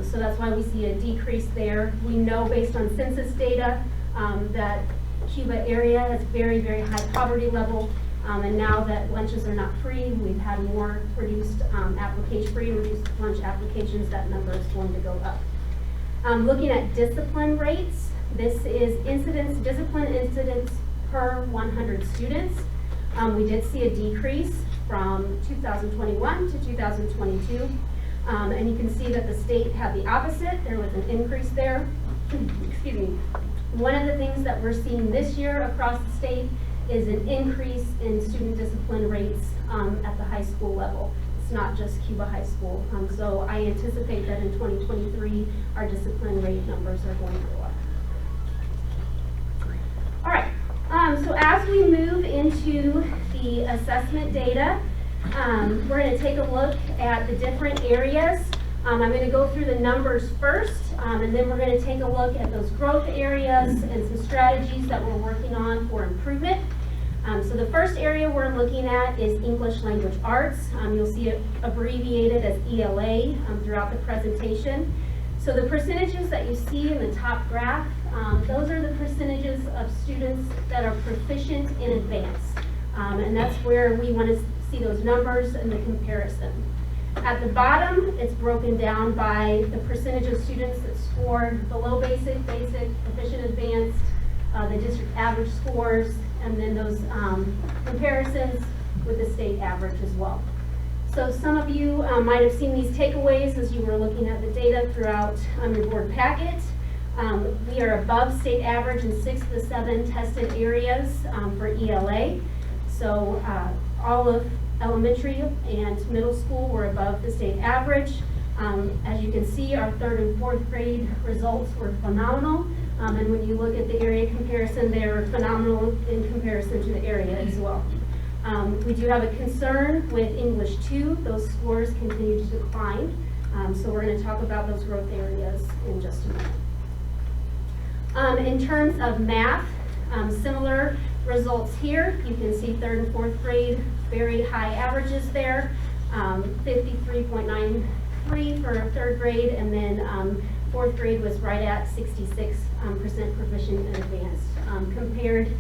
So that's why we see a decrease there. We know based on census data that Cuba area has very, very high poverty level. And now that lunches are not free, we've had more reduced free and reduced lunch applications, that number is going to go up. Looking at discipline rates, this is discipline incidents per 100 students. We did see a decrease from 2021 to 2022. And you can see that the state had the opposite. There was an increase there. Excuse me. One of the things that we're seeing this year across the state is an increase in student discipline rates at the high school level. It's not just Cuba High School. So I anticipate that in 2023, our discipline rate numbers are going to go up. All right. So as we move into the assessment data, we're going to take a look at the different areas. I'm going to go through the numbers first, and then we're going to take a look at those growth areas and some strategies that we're working on for improvement. So the first area we're looking at is English Language Arts. You'll see it abbreviated as ELA throughout the presentation. So the percentages that you see in the top graph, those are the percentages of students that are proficient in advance. And that's where we want to see those numbers and the comparison. At the bottom, it's broken down by the percentage of students that scored below basic, proficient, advanced, the district average scores, and then those comparisons with the state average as well. So some of you might have seen these takeaways as you were looking at the data throughout your board packet. We are above state average in 6 of the 7 tested areas for ELA. So all of elementary and middle school were above the state average. As you can see, our 3rd and 4th grade results were phenomenal. And when you look at the area comparison, they were phenomenal in comparison to the area as well. We do have a concern with English 2. Those scores continue to decline. So we're going to talk about those growth areas in just a moment. In terms of math, similar results here. You can see 3rd and 4th grade, very high averages there. 53.93 for 3rd grade, and then 4th grade was right at 66% proficient in advanced. Compared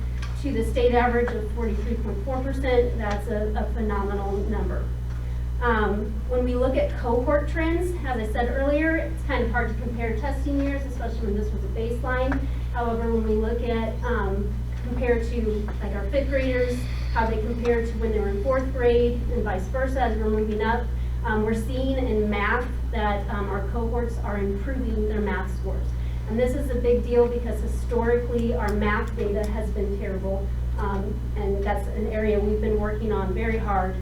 to the state average of 43.4%, that's a phenomenal number. When we look at cohort trends, as I said earlier, it's kind of hard to compare testing years, especially when this was a baseline. However, when we look at compared to like our 5th graders, how they compare to when they were in 4th grade and vice versa as we're moving up, we're seeing in math that our cohorts are improving their math scores. And this is a big deal because historically our math data has been terrible, and that's an area we've been working on very hard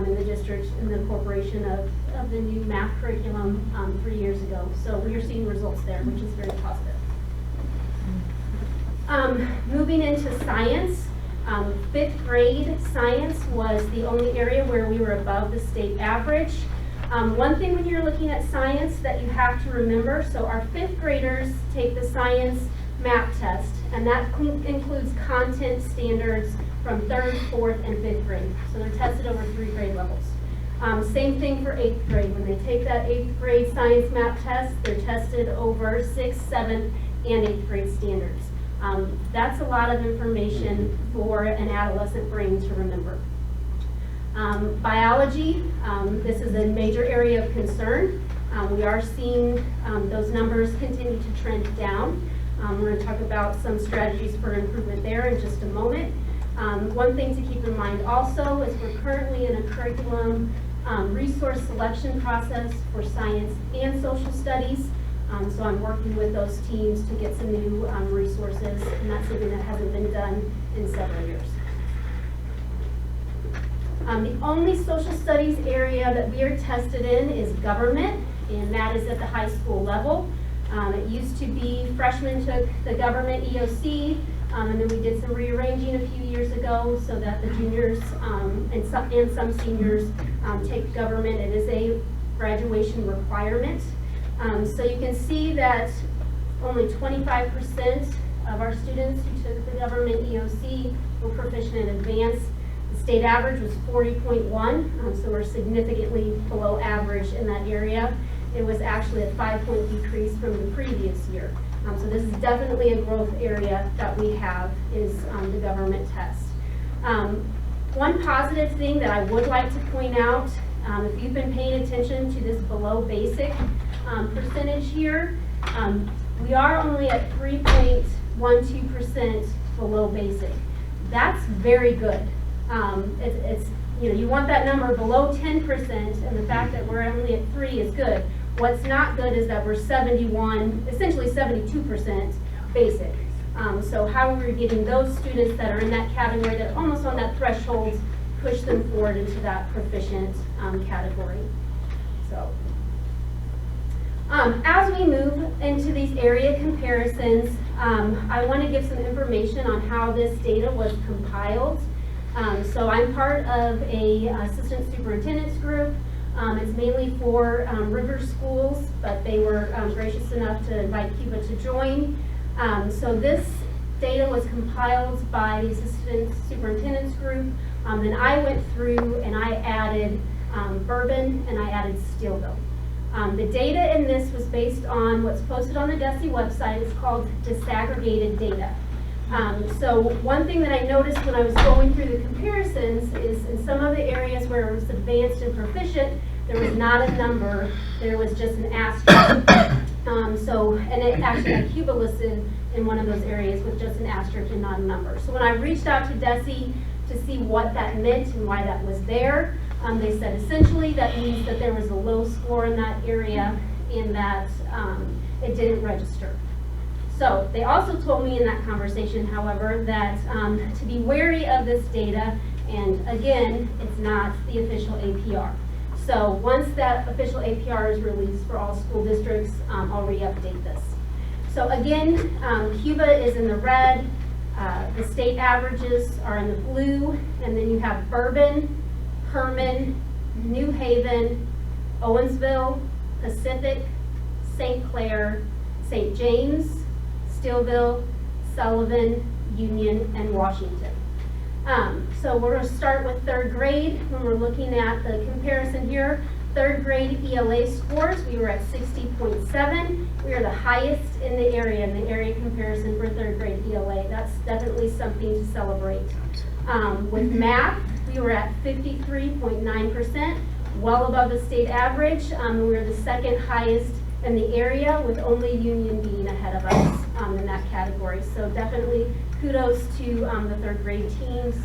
in the district and the incorporation of the new math curriculum 3 years ago. So we are seeing results there, which is very positive. Moving into science, 5th grade science was the only area where we were above the state average. One thing when you're looking at science that you have to remember, so our 5th graders take the science map test, and that includes content standards from 3rd, 4th, and 5th grade. So they're tested over 3 grade levels. Same thing for 8th grade. When they take that 8th grade science map test, they're tested over 6th, 7th, and 8th grade standards. That's a lot of information for an adolescent brain to remember. Biology, this is a major area of concern. We are seeing those numbers continue to trend down. We're going to talk about some strategies for improvement there in just a moment. One thing to keep in mind also is we're currently in a curriculum resource selection process for science and social studies. So I'm working with those teams to get some new resources, and that's something that hasn't been done in several years. The only social studies area that we are tested in is government, and that is at the high school level. It used to be freshmen took the government EOC, and then we did some rearranging a few years ago so that the juniors and some seniors take government. It is a graduation requirement. So you can see that only 25% of our students who took the government EOC were proficient in advanced. The state average was 40.1, so we're significantly below average in that area. It was actually a 5-point decrease from the previous year. So this is definitely a growth area that we have is the government test. One positive thing that I would like to point out, if you've been paying attention to this below basic percentage here, we are only at 3.12% below basic. That's very good. It's you want that number below 10%, and the fact that we're only at 3 is good. What's not good is that we're 71, essentially 72% basic. So how are we getting those students that are in that category that are almost on that threshold, push them forward into that proficient category? So. As we move into these area comparisons, I want to give some information on how this data was compiled. So I'm part of a assistant superintendent's group. It's mainly for river schools, but they were gracious enough to invite Cuba to join. So this data was compiled by the assistant superintendent's group. Then I went through and I added Bourbon and I added Steelville. The data in this was based on what's posted on the DESE website. It's called disaggregated data. So one thing that I noticed when I was going through the comparisons is in some of the areas where it was advanced and proficient, there was not a number, there was just an asterisk. And it actually had Cuba listed in one of those areas with just an asterisk and not a number. So when I reached out to DESE to see what that meant and why that was there, they said essentially that means that there was a low score in that area and that it didn't register. So they also told me in that conversation, however, that to be wary of this data, and again, it's not the official APR. So once that official APR is released for all school districts, I'll re-update this. So again, Cuba is in the red, the state averages are in the blue, and then you have Bourbon, Herman, New Haven, Owensville, Pacific, St. Clair, St. James, Steelville, Sullivan, Union, and Washington. So we're going to start with third grade. When we're looking at the comparison here, third grade ELA scores, we were at 60.7. We are the highest in the area comparison for third grade ELA. That's definitely something to celebrate. With math, we were at 53.9%, well above the state average. We were the second highest in the area, with only Union being ahead of us in that category. So definitely kudos to the third grade teams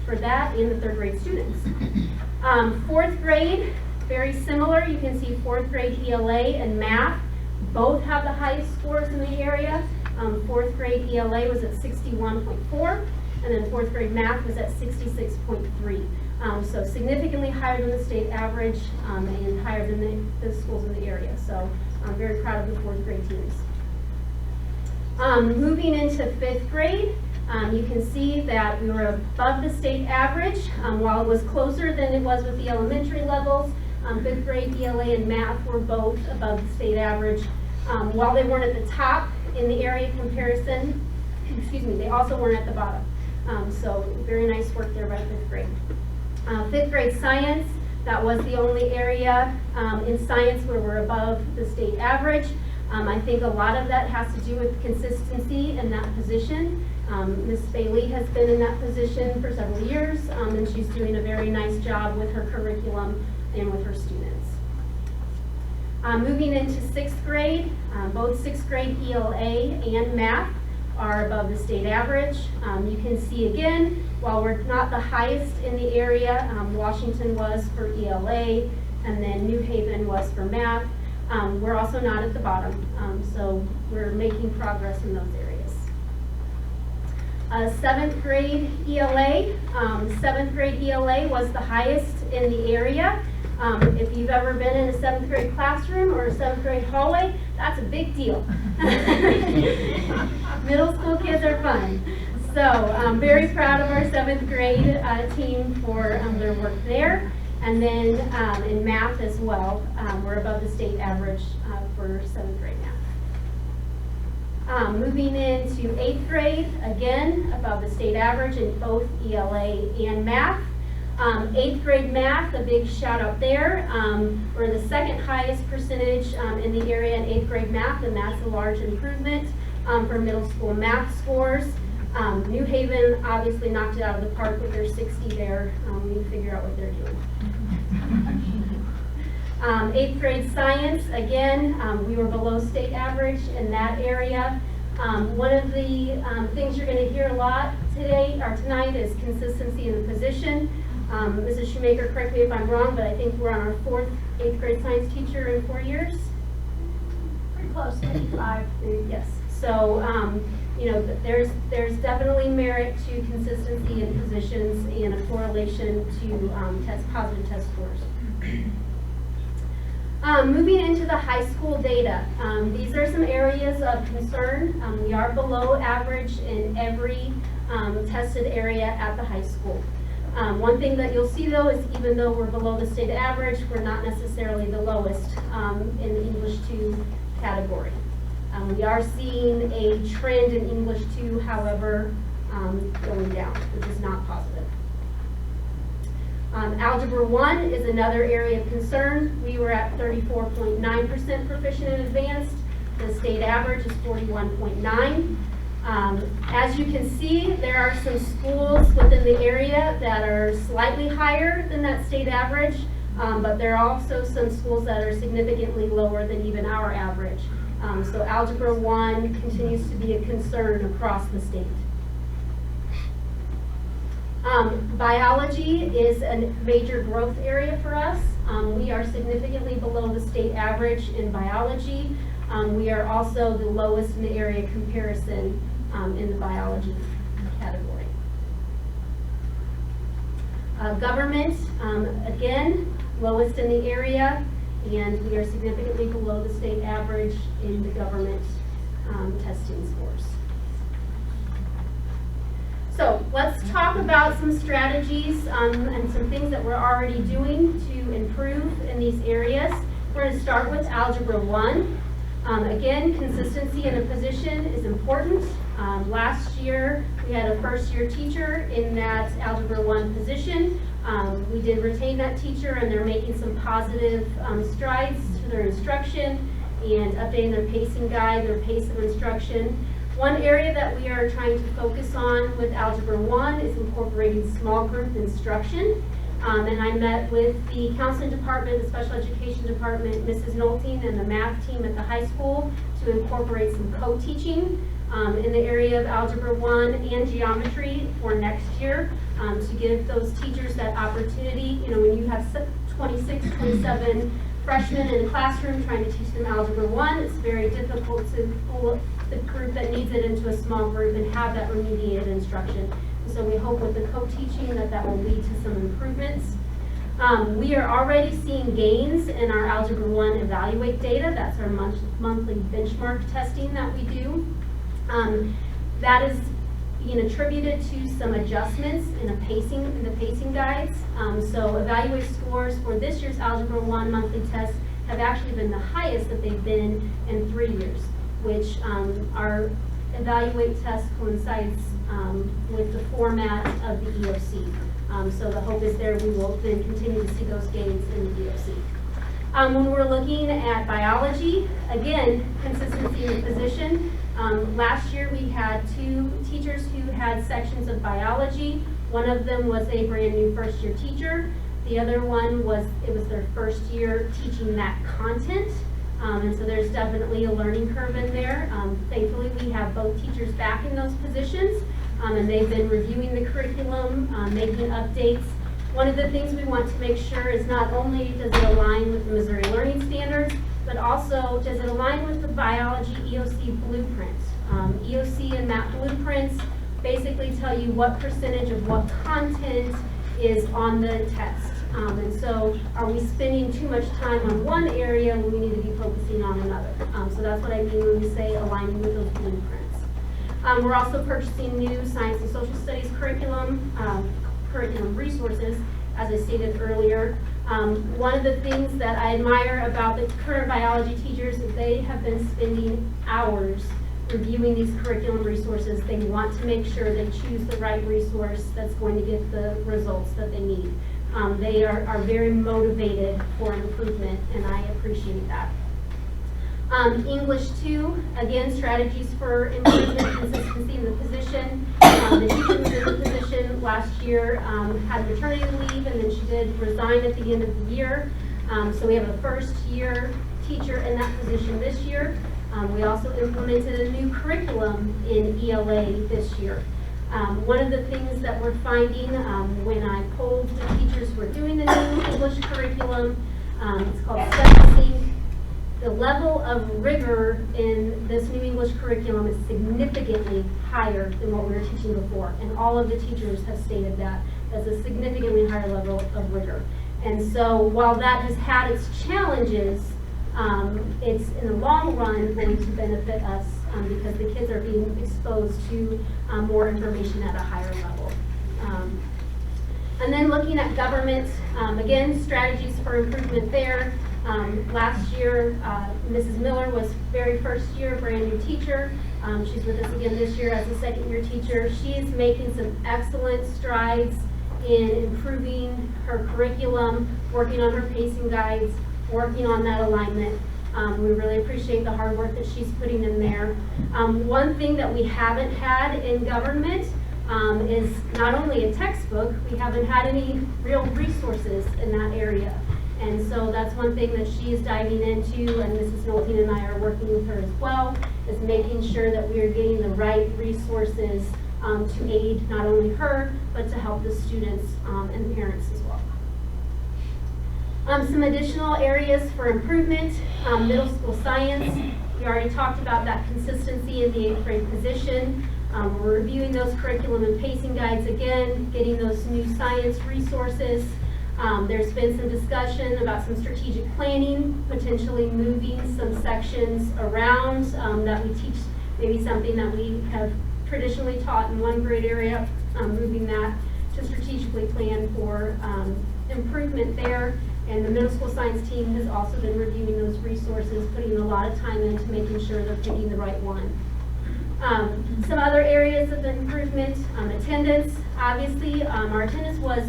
for that and the third grade students. Fourth grade, very similar. You can see fourth grade ELA and math both have the highest scores in the area. Fourth grade ELA was at 61.4, and then fourth grade math was at 66.3. So significantly higher than the state average and higher than the schools in the area. So I'm very proud of the fourth grade teams. Moving into fifth grade, you can see that we were above the state average. While it was closer than it was with the elementary levels, fifth grade ELA and math were both above the state average. While they weren't at the top in the area comparison, excuse me, they also weren't at the bottom. So very nice work there by fifth grade. Fifth grade science, that was the only area in science where we're above the state average. I think a lot of that has to do with consistency in that position. Ms. Bailey has been in that position for several years, and she's doing a very nice job with her curriculum and with her students. Moving into sixth grade, both sixth grade ELA and math are above the state average. You can see again, while we're not the highest in the area, Washington was for ELA, and then New Haven was for math. We're also not at the bottom, so we're making progress in those areas. Seventh grade ELA. Seventh grade ELA was the highest in the area. If you've ever been in a seventh grade classroom or a seventh grade hallway, that's a big deal. Middle school kids are fun. So I'm very proud of our seventh grade team for their work there. And then in math as well, we're above the state average for seventh grade math. Moving into eighth grade, again, above the state average in both ELA and math. Eighth grade math, a big shout out there. We're the second highest percentage in the area in eighth grade math, and that's a large improvement for middle school math scores. New Haven obviously knocked it out of the park with their 60 there. We need to figure out what they're doing. Eighth grade science, again, we were below state average in that area. One of the things you're going to hear a lot today or tonight is consistency in the position. Mrs. Shoemaker, correct me if I'm wrong, but I think we're on our fourth eighth grade science teacher in 4 years. Pretty close, maybe 5. Yes. So, you know, there's definitely merit to consistency in positions and a correlation to positive test scores. Moving into the high school data, these are some areas of concern. We are below average in every tested area at the high school. One thing that you'll see though is even though we're below the state average, we're not necessarily the lowest in the English 2 category. We are seeing a trend in English 2, however, going down, which is not positive. Algebra 1 is another area of concern. We were at 34.9% proficient in advanced. The state average is 41.9. As you can see, there are some schools within the area that are slightly higher than that state average, but there are also some schools that are significantly lower than even our average. So Algebra 1 continues to be a concern across the state. Biology is a major growth area for us. We are significantly below the state average in biology. We are also the lowest in the area comparison in the biology category. Government, again, lowest in the area, and we are significantly below the state average in the government testing scores. So let's talk about some strategies and some things that we're already doing to improve in these areas. We're going to start with Algebra 1. Again, consistency in a position is important. Last year, we had a first-year teacher in that Algebra 1 position. We did retain that teacher, and they're making some positive strides to their instruction and updating their pacing guide, their pace of instruction. One area that we are trying to focus on with Algebra 1 is incorporating small group instruction. And I met with the counseling department, the special education department, Mrs. Nolting, and the math team at the high school to incorporate some co-teaching in the area of Algebra 1 and geometry for next year to give those teachers that opportunity. You know, when you have 26, 27 freshmen in a classroom trying to teach them Algebra 1, it's very difficult to pull the group that needs it into a small group and have that remediated instruction. So we hope with the co-teaching that will lead to some improvements. We are already seeing gains in our Algebra 1 Evaluate data. That's our monthly benchmark testing that we do. That is being attributed to some adjustments in the pacing guides. So Evaluate scores for this year's Algebra 1 monthly test have actually been the highest that they've been in 3 years, which our Evaluate test coincides with the format of the EOC. So the hope is there we will then continue to see those gains in the EOC. When we're looking at biology, again, consistency in the position. Last year we had 2 teachers who had sections of biology. One of them was a brand new first year teacher. The other one was their first year teaching that content. And so there's definitely a learning curve in there. Thankfully, we have both teachers back in those positions, and they've been reviewing the curriculum, making updates. One of the things we want to make sure is not only does it align with the Missouri Learning Standards, but also does it align with the biology EOC blueprint. EOC and MAP blueprints basically tell you what percentage of what content is on the test. And so are we spending too much time on one area when we need to be focusing on another? So that's what I mean when we say aligning with those blueprints. We're also purchasing new science and social studies curriculum resources, as I stated earlier. One of the things that I admire about the current biology teachers is they have been spending hours reviewing these curriculum resources. They want to make sure they choose the right resource that's going to get the results that they need. They are very motivated for improvement, and I appreciate that. English 2, again, strategies for improvement, consistency in the position. The teacher who was in the position last year had maternity leave, and then she did resign at the end of the year. So we have a first year teacher in that position this year. We also implemented a new curriculum in ELA this year. One of the things that we're finding when I polled the teachers who are doing the new English curriculum, it's called StudySync. The level of rigor in this new English curriculum is significantly higher than what we were teaching before. And all of the teachers have stated that as a significantly higher level of rigor. And so while that has had its challenges, it's in the long run going to benefit us because the kids are being exposed to more information at a higher level. And then looking at government, again, strategies for improvement there. Last year, Mrs. Miller was very first year, brand new teacher. She's with us again this year as a second year teacher. She's making some excellent strides in improving her curriculum, working on her pacing guides, working on that alignment. We really appreciate the hard work that she's putting in there. One thing that we haven't had in government is not only a textbook, we haven't had any real resources in that area. And so that's one thing that she is diving into, and Mrs. Nolting and I are working with her as well, is making sure that we are getting the right resources to aid not only her, but to help the students and parents as well. Some additional areas for improvement, middle school science. We already talked about that consistency in the 8th grade position. We're reviewing those curriculum and pacing guides again, getting those new science resources. There's been some discussion about some strategic planning, potentially moving some sections around that we teach, maybe something that we have traditionally taught in one grade area, moving that to strategically plan for improvement there. And the middle school science team has also been reviewing those resources, putting a lot of time into making sure they're picking the right one. Some other areas of improvement, attendance. Obviously, our attendance was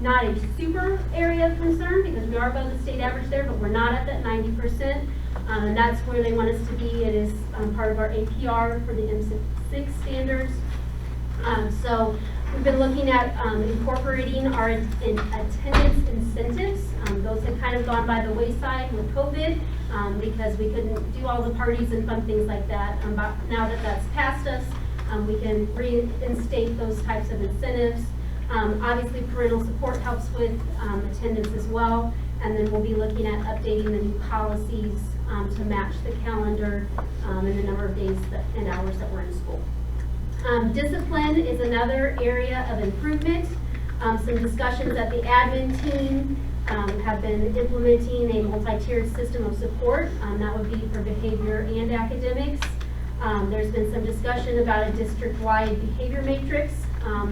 not a super area of concern because we are above the state average there, but we're not at that 90%. And that's where they want us to be. It is part of our APR for the M6 standards. So we've been looking at incorporating our attendance incentives. Those have kind of gone by the wayside with COVID because we couldn't do all the parties and fun things like that. But now that that's past us, we can reinstate those types of incentives. Obviously, parental support helps with attendance as well. And then we'll be looking at updating the new policies to match the calendar and the number of days and hours that we're in school. Discipline is another area of improvement. Some discussions that the admin team have been implementing a multi-tiered system of support. That would be for behavior and academics. There's been some discussion about a district-wide behavior matrix.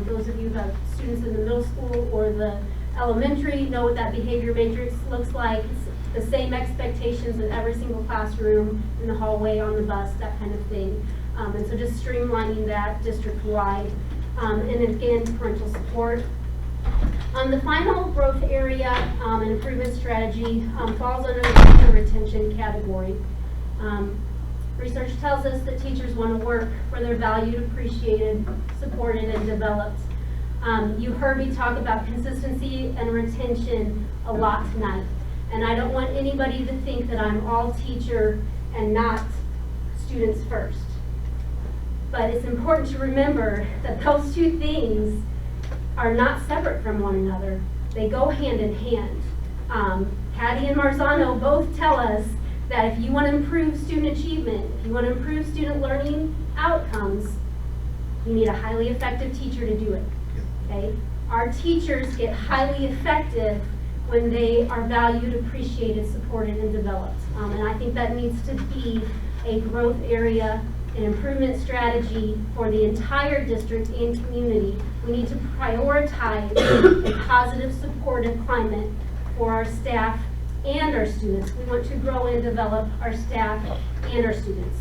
Those of you who have students in the middle school or the elementary know what that behavior matrix looks like. It's the same expectations in every single classroom, in the hallway, on the bus, that kind of thing. And so just streamlining that district-wide. And again, parental support. The final growth area and improvement strategy falls under the teacher retention category. Research tells us that teachers want to work where they're valued, appreciated, supported, and developed. You heard me talk about consistency and retention a lot tonight. And I don't want anybody to think that I'm all teacher and not students first. But it's important to remember that those two things are not separate from one another. They go hand in hand. Patty and Marzano both tell us that if you want to improve student achievement, if you want to improve student learning outcomes, you need a highly effective teacher to do it. Okay? Our teachers get highly effective when they are valued, appreciated, supported, and developed. And I think that needs to be a growth area, an improvement strategy for the entire district and community. We need to prioritize a positive, supportive climate for our staff and our students. We want to grow and develop our staff and our students.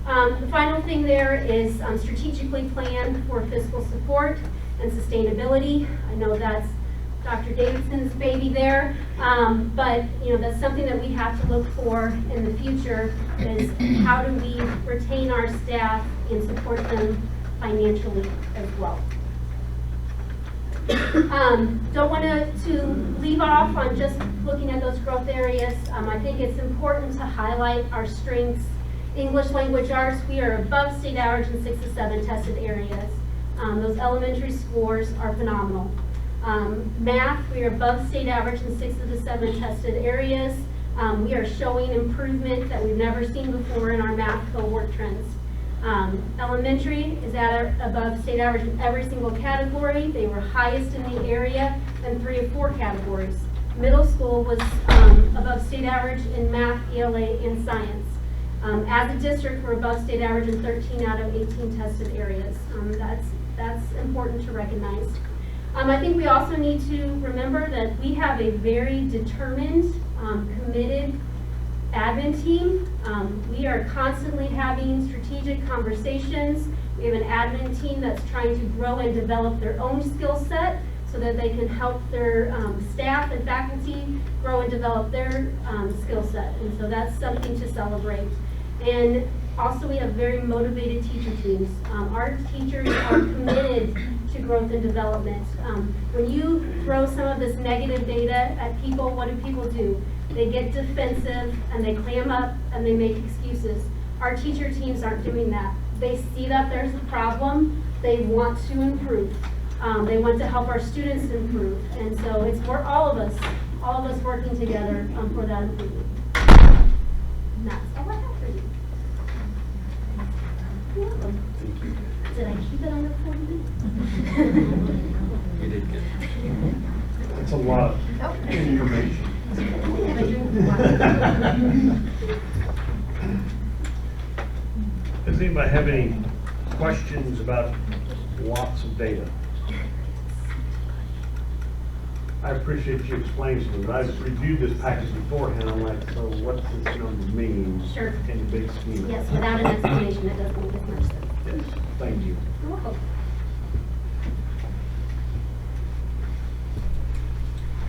The final thing there is strategically plan for fiscal support and sustainability. I know that's Dr. Davidson's baby there, but that's something that we have to look for in the future is how do we retain our staff and support them financially as well. Don't want to leave off on just looking at those growth areas. I think it's important to highlight our strengths. English language arts, we are above state average in 6 to 7 tested areas. Those elementary scores are phenomenal. Math, we are above state average in 6 of the 7 tested areas. We are showing improvement that we've never seen before in our math cohort trends. Elementary is at above state average in every single category. They were highest in the area in 3 of 4 categories. Middle school was above state average in math, ELA, and science. As a district, we're above state average in 13 out of 18 tested areas. That's important to recognize. I think we also need to remember that we have a very determined, committed admin team. We are constantly having strategic conversations. We have an admin team that's trying to grow and develop their own skill set so that they can help their staff and faculty grow and develop their skill set. And so that's something to celebrate. And Also, we have very motivated teacher teams. Our teachers are committed to growth and development. When you throw some of this negative data at people, what do? They get defensive and they clam up and they make excuses. Our teacher teams aren't doing that. They see that there's a problem. They want to improve. They want to help our students improve. And so it's for all of us working together for that improvement. And that's all I have for you. You're welcome. Did I keep it under 40 minutes? You did good. That's a lot of information. Have a drink of water. Does anybody have any questions about lots of data? I appreciate you explaining to me, but I've reviewed this package beforehand. I'm like, so what's this number mean? Sure. In the big scheme? Yes, without an explanation, it doesn't make as much sense. Yes, thank you. You're welcome.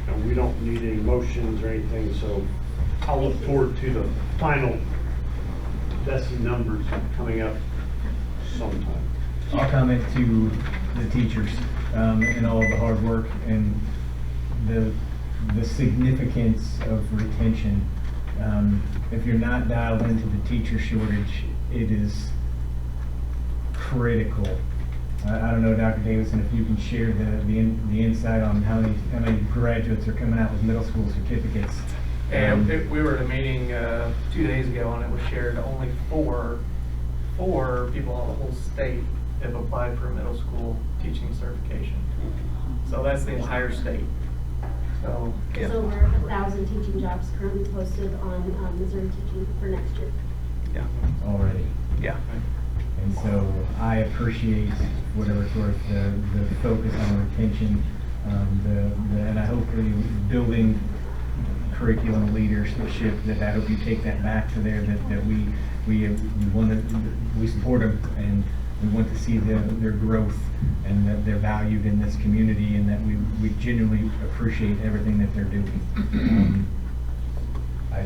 And we don't need any motions or anything, so I'll look forward to the final DESI numbers coming up sometime. I'll comment to the teachers and all of the hard work and the significance of retention. If you're not dialed into the teacher shortage, it is critical. I don't know, Dr. Davidson, if you can share the insight on how many graduates are coming out with middle school certificates. And we were at a meeting 2 days ago, and it was shared only four people in the whole state have applied for a middle school teaching certification. So that's the entire state. So There's over 1,000 teaching jobs currently posted on Missouri Teaching for next year. Yeah. Already. Yeah. And so I appreciate whatever sort of the focus on retention, and I hope building curriculum leadership, that I hope you take that back to there, that we support them and we want to see their growth and that they're valued in this community and that we genuinely appreciate everything that they're doing. I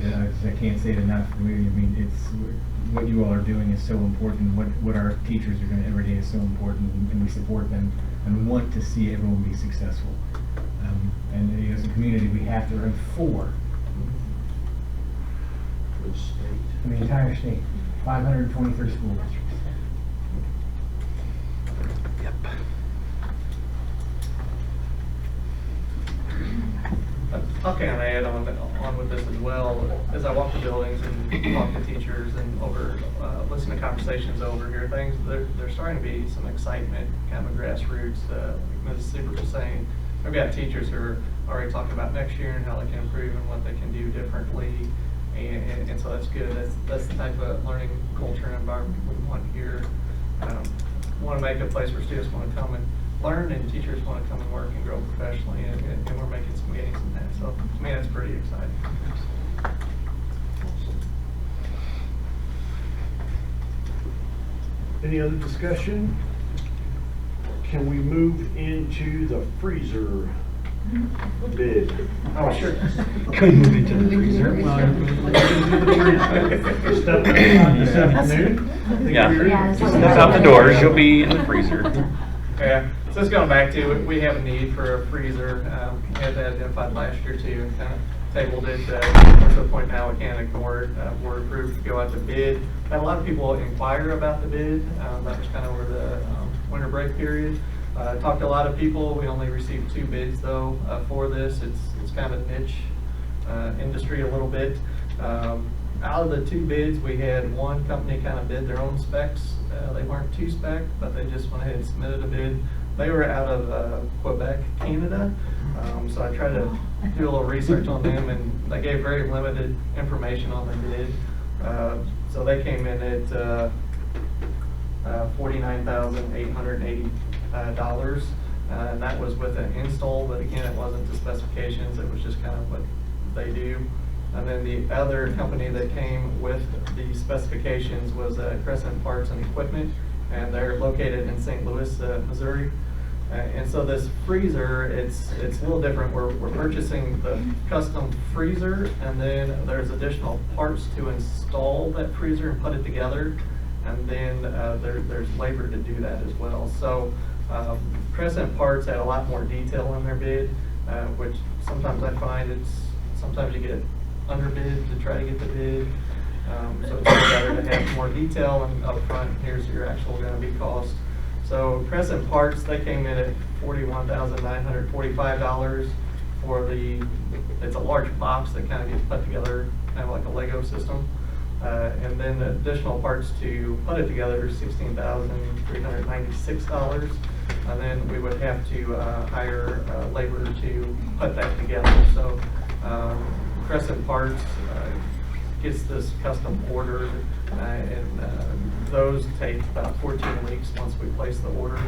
can't say it enough. I mean, it's what you all are doing is so important. What our teachers are doing every day is so important, and we support them and want to see everyone be successful. And as a community, we have to earn 4 in the entire state, 523 school districts. Yep. I'll kind of add on with this as well. As I walk the buildings and talk to teachers and listen to conversations over here, there's starting to be some excitement, kind of a grassroots. Like Ms. Siebert was saying, I've got teachers who are already talking about next year and how they can improve and what they can do differently. And so that's good. That's the type of learning culture and environment we want here. We want to make a place where students want to come and learn and teachers want to come and work and grow professionally, and we're making some gains in that. So to me, that's pretty exciting. Any other discussion? Can we move into the freezer bid? Oh, sure. Could move into the freezer. Step outside this afternoon? Yeah. Step out the doors, you'll be in the freezer. Yeah, so just going back to, we have a need for a freezer. We had that identified last year too, and kind of tabled it. We're to the point now we can't ignore it. We're approved to go out to bid. Had a lot of people inquire about the bid. That was kind of over the winter break period. Talked to a lot of people. We only received 2 bids though for this. It's kind of niche industry a little bit. Out of the 2 bids, we had one company kind of bid their own specs. They weren't 2 spec, but they just went ahead and submitted a bid. They were out of Quebec, Canada. So I tried to do a little research on them, and they gave very limited information on the bid. So they came in at $49,880, and that was with an install. But again, it wasn't the specifications. It was just kind of what they do. And then the other company that came with the specifications was Crescent Parts and Equipment, and they're located in St. Louis, Missouri. And so this freezer, it's a little different. We're purchasing the custom freezer, and then there's additional parts to install that freezer and put it together. and then there's labor to do that as well. So Crescent Parts had a lot more detail in their bid, which sometimes I find sometimes you get underbid to try to get the bid. So it's better to have more detail and upfront, here's your actual gonna be cost. So Crescent Parts, they came in at $41,945 for it's a large box that kind of gets put together, kind of like a Lego system. And then the additional parts to put it together is $16,396. And then we would have to hire labor to put that together. So Crescent Parts gets this custom ordered, and those take about 14 weeks once we place the order.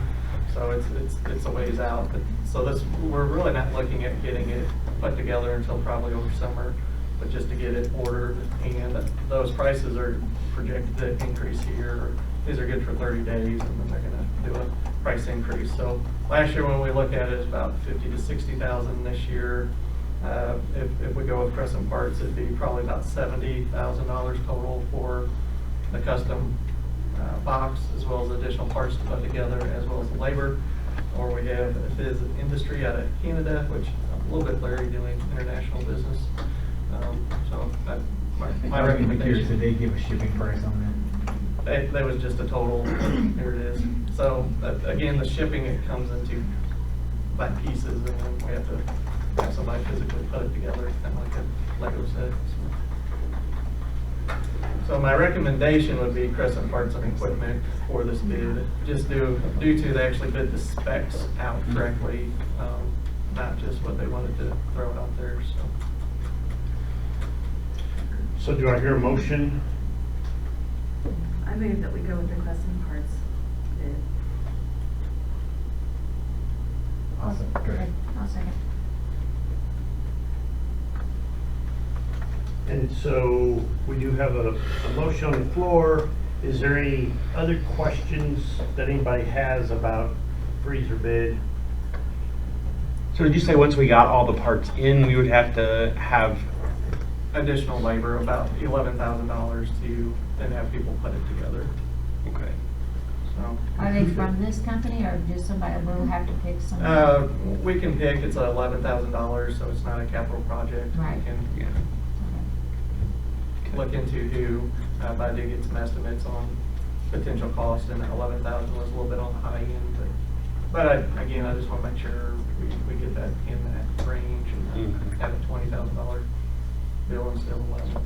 So it's a ways out. So we're really not looking at getting it put together until probably over summer, but just to get it ordered. And those prices are projected to increase here. These are good for 30 days, and then they're going to do a price increase. So last year when we looked at it, it's about $50,000 to $60,000. This year, if we go with Crescent Parts, it'd be probably about $70,000 total for the custom box, as well as additional parts to put together, as well as the labor. Or we have Fizz Industry out of Canada, which I'm a little bit leery doing international business. So my recommendation. Did they give a shipping price on that? That was just a total. Here it is. So again, the shipping, it comes into by pieces, and then we have to have somebody physically put it together, kind of like a Lego set. So my recommendation would be Crescent Parts and Equipment for this bid, just due to they actually bid the specs out correctly, not just what they wanted to throw it out there. So do I hear a motion? I move that we go with the Crescent Parts bid. Awesome, great. I'll second. And so we do have a motion on the floor. Is there any other questions that anybody has about freezer bid? So did you say once we got all the parts in, we would have to have Additional labor, about $11,000 to then have people put it together. Okay. So Are they from this company, or just somebody, we'll have to pick some? we can pick. It's $11,000, so it's not a capital project. Right. We can look into who, but I did get some estimates on potential cost, and $11,000 was a little bit on the high end. But again, I just want to make sure we get that in that range and have a $20,000 bill instead of 11.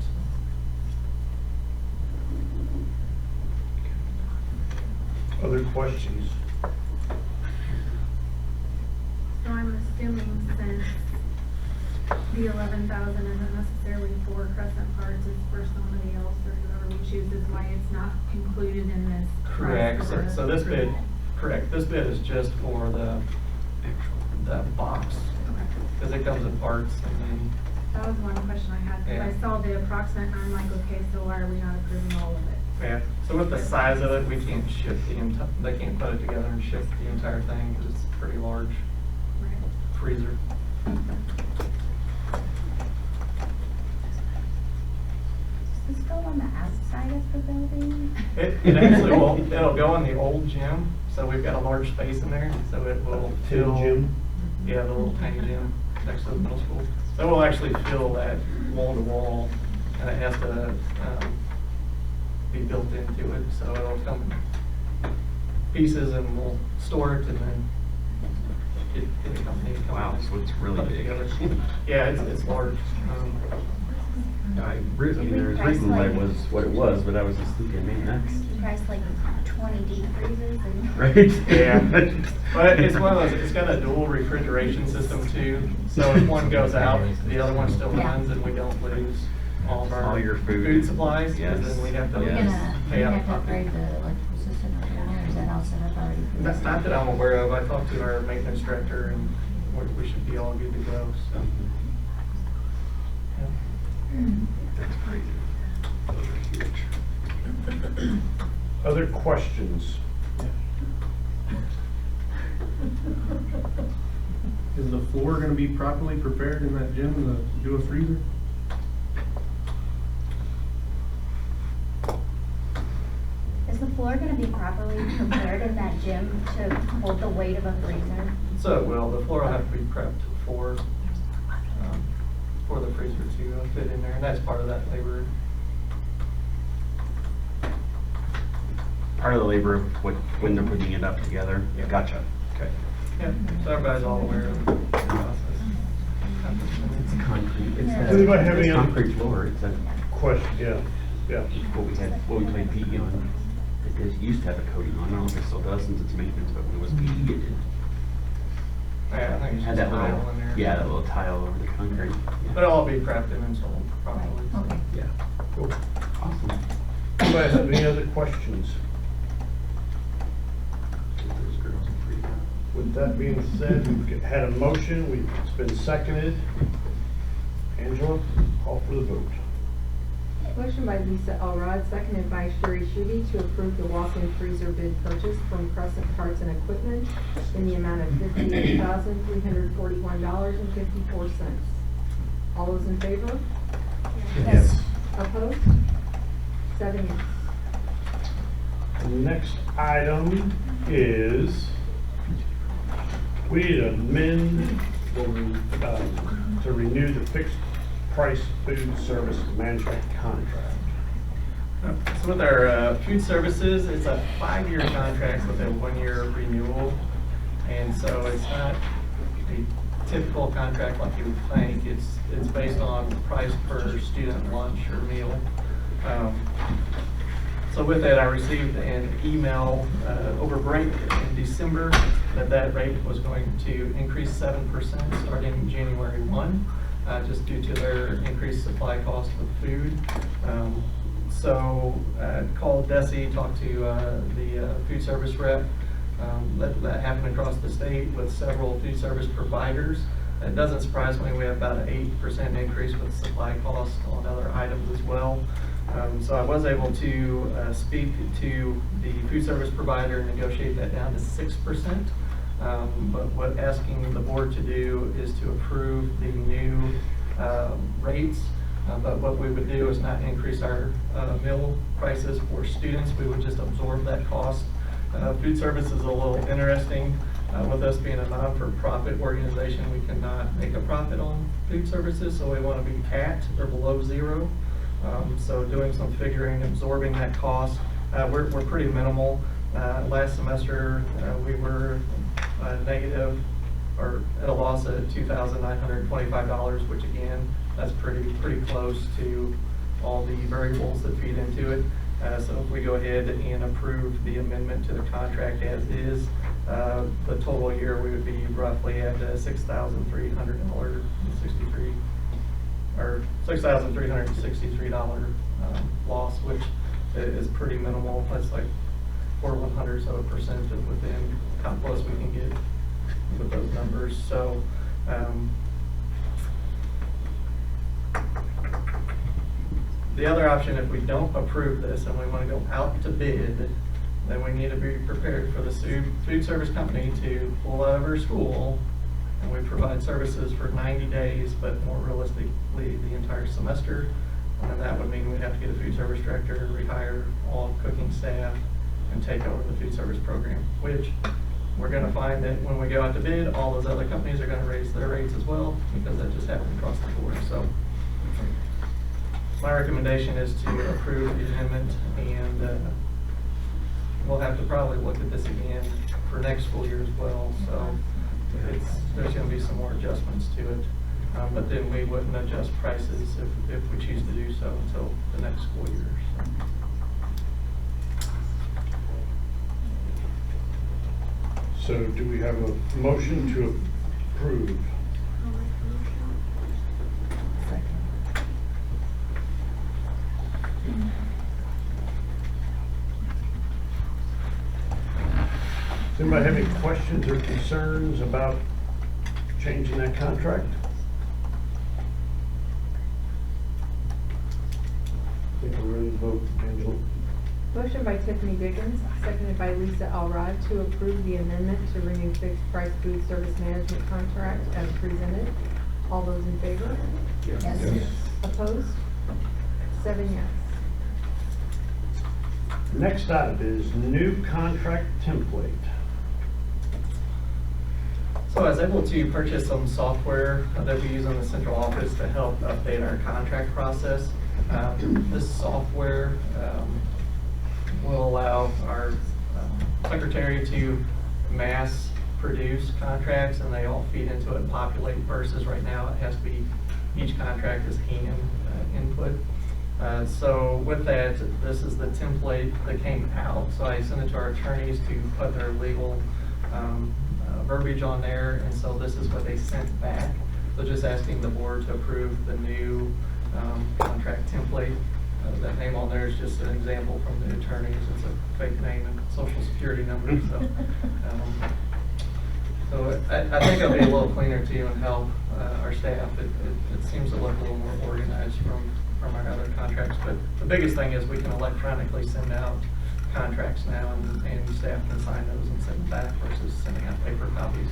Other questions? So I'm assuming since the 11,000 isn't necessarily for Crescent Parts, it's for somebody else or whoever we choose, is why it's not included in this. Correct. price for the So this bid, approval. correct. This bid is just for the box, because it comes in parts, and then That was one question I had, because Yeah. I saw the approximate, and I'm like, okay, so why are we not approving all of it? yeah. So with the size of it, we can't ship the entire. They can't put it together and ship the entire thing because it's a pretty large Right. freezer. Does this go on the outside of the building? It actually will. It'll go in the old gym, so we've got a large space in there, so it will fill. Gym? Yeah, the little tiny gym next to the middle school. So it will actually fill that wall to wall, and it has to be built into it, so it'll come in pieces, and we'll store it, and then get the company to come Wow, in and so it's really put it big. together. Yeah, it's large. I was reading what it was, but I was just thinking, man, that's You guys like 20 deep freezers and. right. Yeah, but it's one of those, it's got a dual refrigeration system too, so if one goes out, the other one still runs, and we don't lose all of our All your food. food supplies, Yes. because then we have to Are we gonna, pay out have of to upgrade pocket. the electrical system or or is that all set up already? for That's this? not that I'm aware of. I talked to our maintenance director, and we should be all good to go, so. Yeah. That's crazy. Those are huge. Other questions? Is the floor gonna be properly prepared in that gym to do a freezer? Is the floor gonna be properly prepared in that gym to hold the weight of a freezer? So, well, the floor will have to be prepped for the freezer to fit in there, and that's part of that labor. Part of the labor of when they're putting it up together. Yeah. Gotcha. Okay. Yeah, so everybody's all aware of the process. It's concrete. It's Does anybody have any other concrete floor. It's a, Question, yeah. what we played PE on. It used to have a coating on. I don't know if it still does since it's maintenance, but when it was PE, it did. Yeah, I think it's Had just that tile little, in there. yeah, that little tile over the concrete. Yeah. But it'll all be prepped and installed properly. so. Okay. Yeah. Cool. Awesome. Anybody have any other questions? Those girls are pretty good. With that being said, we've had a motion, it's been seconded. Angela, call for the vote. Motion by Lisa Elrod, seconded by Sherry Schutte to approve the walk-in freezer bid purchase from Crescent Parts and Equipment in the amount of $58,341.54. All those in favor? Yes. Opposed? 7 yes. The next item is, we need to amend to renew the fixed price food service management contract. So with our food services, it's a 5-year contract with a 1-year renewal. And so it's not a typical contract like you would think. It's based on price per student lunch or meal. So with that, I received an email over break in December that rate was going to increase 7% starting January 1. Just due to their increased supply cost of food. So I called Desi, talked to the food service rep. That happened across the state with several food service providers. It doesn't surprise me, we have about an 8% increase with supply costs on other items as well. So I was able to speak to the food service provider and negotiate that down to 6%. But what asking the board to do is to approve the new rates. But what we would do is not increase our meal prices for students. We would just absorb that cost. Food service is a little interesting. With us being a non-for-profit organization, we cannot make a profit on food services, so we want to be at or below zero. So doing some figuring, absorbing that cost, we're pretty minimal. Last semester, we were negative or at a loss of $2,925, which again, that's pretty close to all the variables that feed into it. So if we go ahead and approve the amendment to the contract as is, the total year we would be roughly at $6,363 or $6,363 loss, which is pretty minimal. That's like 0.04% of within how close we can get with those numbers. So the other option, if we don't approve this and we want to go out to bid, then we need to be prepared for the food service company to pull out of our school, and we provide services for 90 days, but more realistically, the entire semester. And that would mean we'd have to get a food service director, rehire all cooking staff, and take over the food service program, which we're going to find that when we go out to bid, all those other companies are going to raise their rates as well, because that just happened across the board. So my recommendation is to approve the amendment, and we'll have to probably look at this again for next school year as well. So there's going to be some more adjustments to it, but then we wouldn't adjust prices if we choose to do so until the next school year. So do we have a motion to approve? Does anybody have any questions or concerns about changing that contract? I think we're ready to vote, Angela. Motion by Tiffany Dickens, seconded by Lisa Elrod to approve the amendment to renew fixed price food service management contract as presented. All those in favor? Yes. Opposed? 7 yes. Next up is new contract template. So I was able to purchase some software that we use in the central office to help update our contract process. This software will allow our secretary to mass produce contracts, and they all feed into it and populate, versus right now it has to be, each contract is hand input. So with that, this is the template that came out. So I sent it to our attorneys to put their legal verbiage on there, and so this is what they sent back. So just asking the board to approve the new contract template. That name on there is just an example from the attorneys. It's a fake name and social security number. So I think it'll be a little cleaner to you and help our staff. It seems to look a little more organized from our other contracts. But the biggest thing is we can electronically send out contracts now, and staff can sign those and send them back versus sending out paper copies.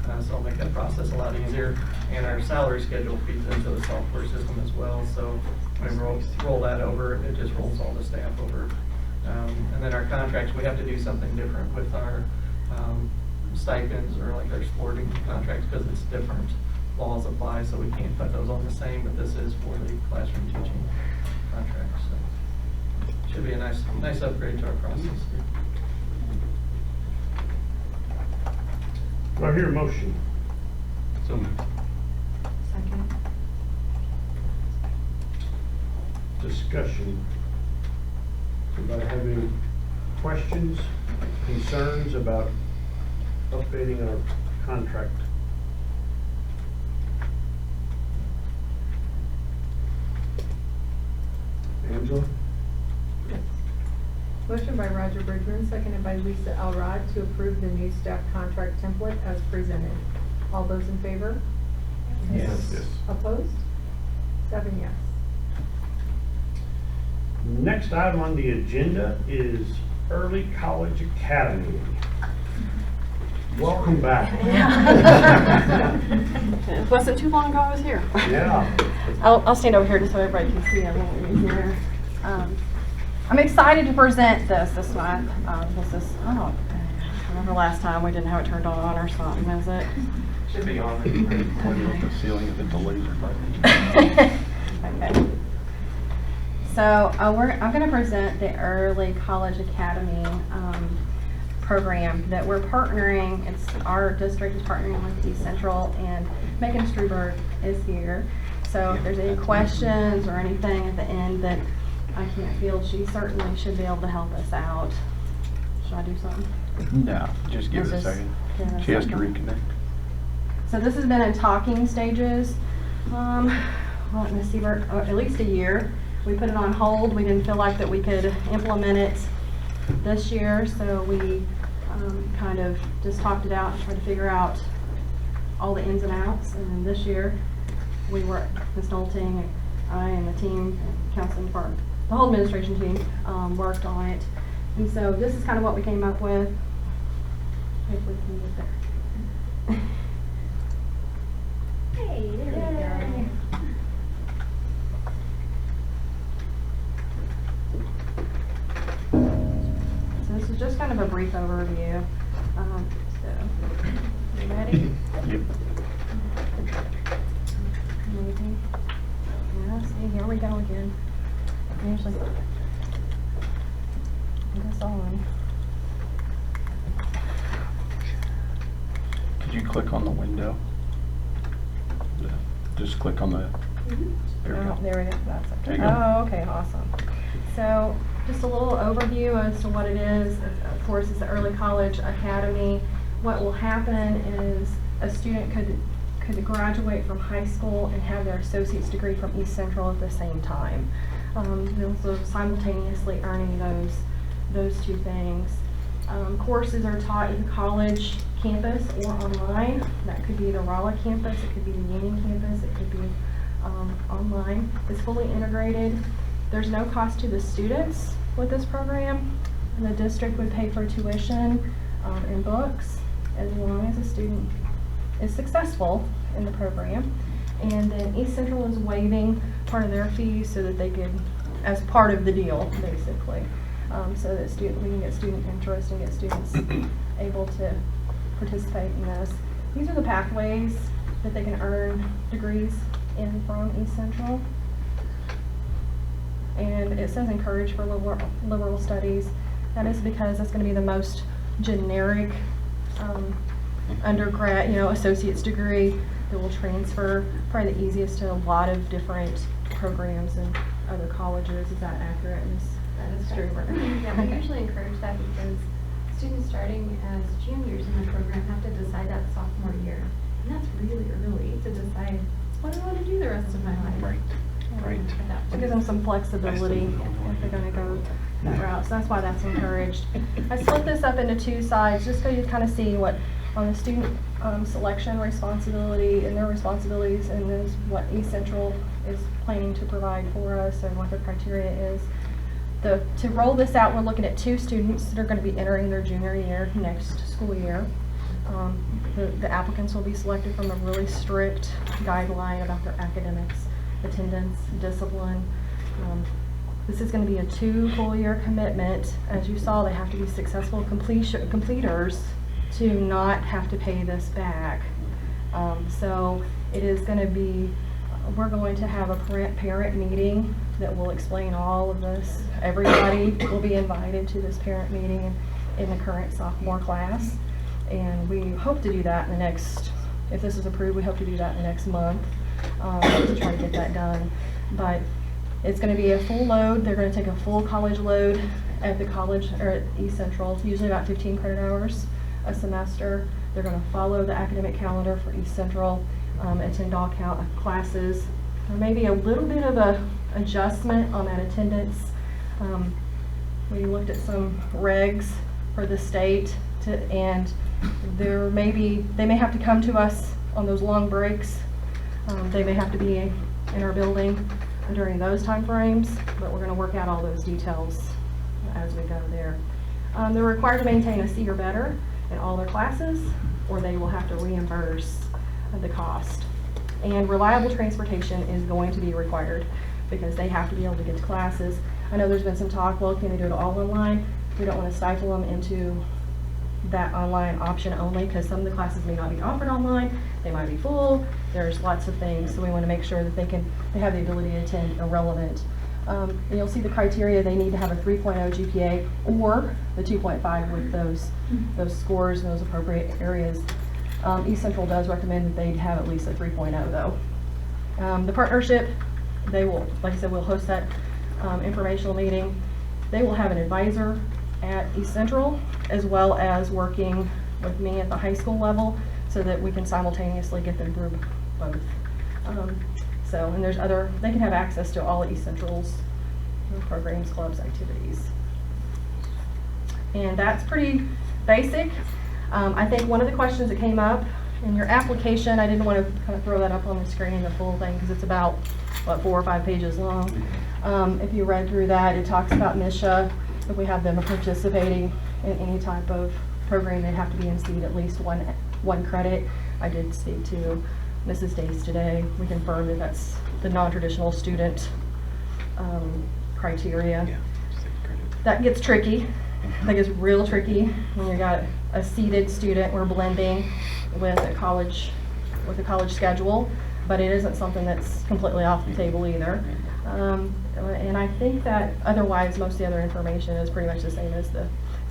So it'll make that process a lot easier. And our salary schedule feeds into the software system as well. So when we roll that over, it just rolls all the staff over. And then our contracts, we have to do something different with our stipends or like our sporting contracts, because it's different laws apply, so we can't put those on the same, but this is for the classroom teaching contracts. So should be a nice upgrade to our process here. Do I hear a motion? So moved. Second. Discussion. Anybody have any questions, concerns about updating our contract? Angela? Motion by Roger Bridgman, seconded by Lisa Elrod to approve the new staff contract template as presented. All those in favor? Yes. Opposed? 7 yes. Next item on the agenda is Early College Academy. Welcome back. It wasn't too long ago I was here. Yeah. I'll stand over here just so everybody can see everyone here. I'm excited to present this month. This is, I don't remember last time we didn't have it turned on or something, is it? Should be on. The ceiling is at the laser button. Okay. So I'm going to present the Early College Academy program that we're partnering. Our district is partnering with East Central, and Megan Struberg is here. So if there's any questions or anything at the end that I can't field, she certainly should be able to help us out. Should I do something? No, just give it a second. She has to reconnect. So this has been in talking stages. Well, Ms. Siebert, at least a year. We put it on hold. We didn't feel like that we could implement it this year, so we kind of just talked it out and tried to figure out all the ins and outs. And then this year, we worked, Ms. Nolting, I, and the team, counseling department, the whole administration team worked on it. And so this is kind of what we came up with. Hopefully we can get there. Hey, there we go. So this is just kind of a brief overview. So, you ready? Yep. Amazing. Yeah, see, here we go again. I usually put this on. Could you click on the window? Just click on the. There we Oh, go. there it is. That's There okay. you go. Oh, okay, awesome. So just a little overview as to what it is. Of course, it's the Early College Academy. What will happen is a student could graduate from high school and have their associate's degree from East Central at the same time. So simultaneously earning those two things. Courses are taught either college campus or online. That could be the Rolla campus, it could be the Union campus, it could be online. It's fully integrated. There's no cost to the students with this program. And the district would pay for tuition and books as long as a student is successful in the program. And then East Central is waiving part of their fees so that they could, as part of the deal, basically. so that we can get student interest and get students able to participate in this. These are the pathways that they can earn degrees in from East Central. And it says encourage for liberal studies. That is because that's going to be the most generic undergrad, associate's degree that will transfer, probably the easiest to a lot of different programs and other colleges. Is that accurate, Ms. That is Struber? correct. Yeah, we usually encourage that because students starting as juniors in the program have to decide that sophomore year. And that's really early to decide, what do I want to do the rest of my life? Right. Right. To give them some flexibility if they're going to go that route. So that's why that's encouraged. I split this up into two sides just so you kind of see what on the student selection responsibility and their responsibilities, and then what East Central is planning to provide for us and what their criteria is. To roll this out, we're looking at 2 students that are going to be entering their junior year next school year. The applicants will be selected from a really strict guideline about their academics, attendance, discipline. This is going to be a 2 full year commitment. As you saw, they have to be successful completers to not have to pay this back. So it is going to be, we're going to have a parent meeting that will explain all of this. Everybody will be invited to this parent meeting in the current sophomore class. And we hope to do that in the next, if this is approved, we hope to do that in the next month to try to get that done. But it's going to be a full load. They're going to take a full college load at the college, or at East Central, usually about 15 credit hours a semester. They're going to follow the academic calendar for East Central, attend all classes. There may be a little bit of a adjustment on that attendance. We looked at some regs for the state and they may have to come to us on those long breaks. They may have to be in our building during those time frames, but we're going to work out all those details as we go there. They're required to maintain a C or better in all their classes, or they will have to reimburse the cost. And reliable transportation is going to be required because they have to be able to get to classes. I know there's been some talk, well, can they do it all online? We don't want to stifle them into that online option only because some of the classes may not be offered online, they might be full, there's lots of things, so we want to make sure that they have the ability to attend irrelevant. And you'll see the criteria. They need to have a 3.0 GPA or the 2.5 with those scores and those appropriate areas. East Central does recommend that they have at least a 3.0 though. The partnership, they will, like I said, we'll host that informational meeting. They will have an advisor at East Central, as well as working with me at the high school level so that we can simultaneously get them through both. And there's they can have access to all of East Central's programs, clubs, activities. And that's pretty basic. I think one of the questions that came up in your application, I didn't want to kind of throw that up on the screen, the full thing, because it's about, 4 or 5 pages long. If you read through that, it talks about MSHA. If we have them participating in any type of program, they have to be in seat at least one credit. I did speak to Mrs. Dace today. We confirmed that that's the non-traditional student criteria. Yeah, that gets tricky. That gets real tricky when you got a seated student. We're blending with a college schedule, but it isn't something that's completely off the table either. And I think that otherwise most of the other information is pretty much the same as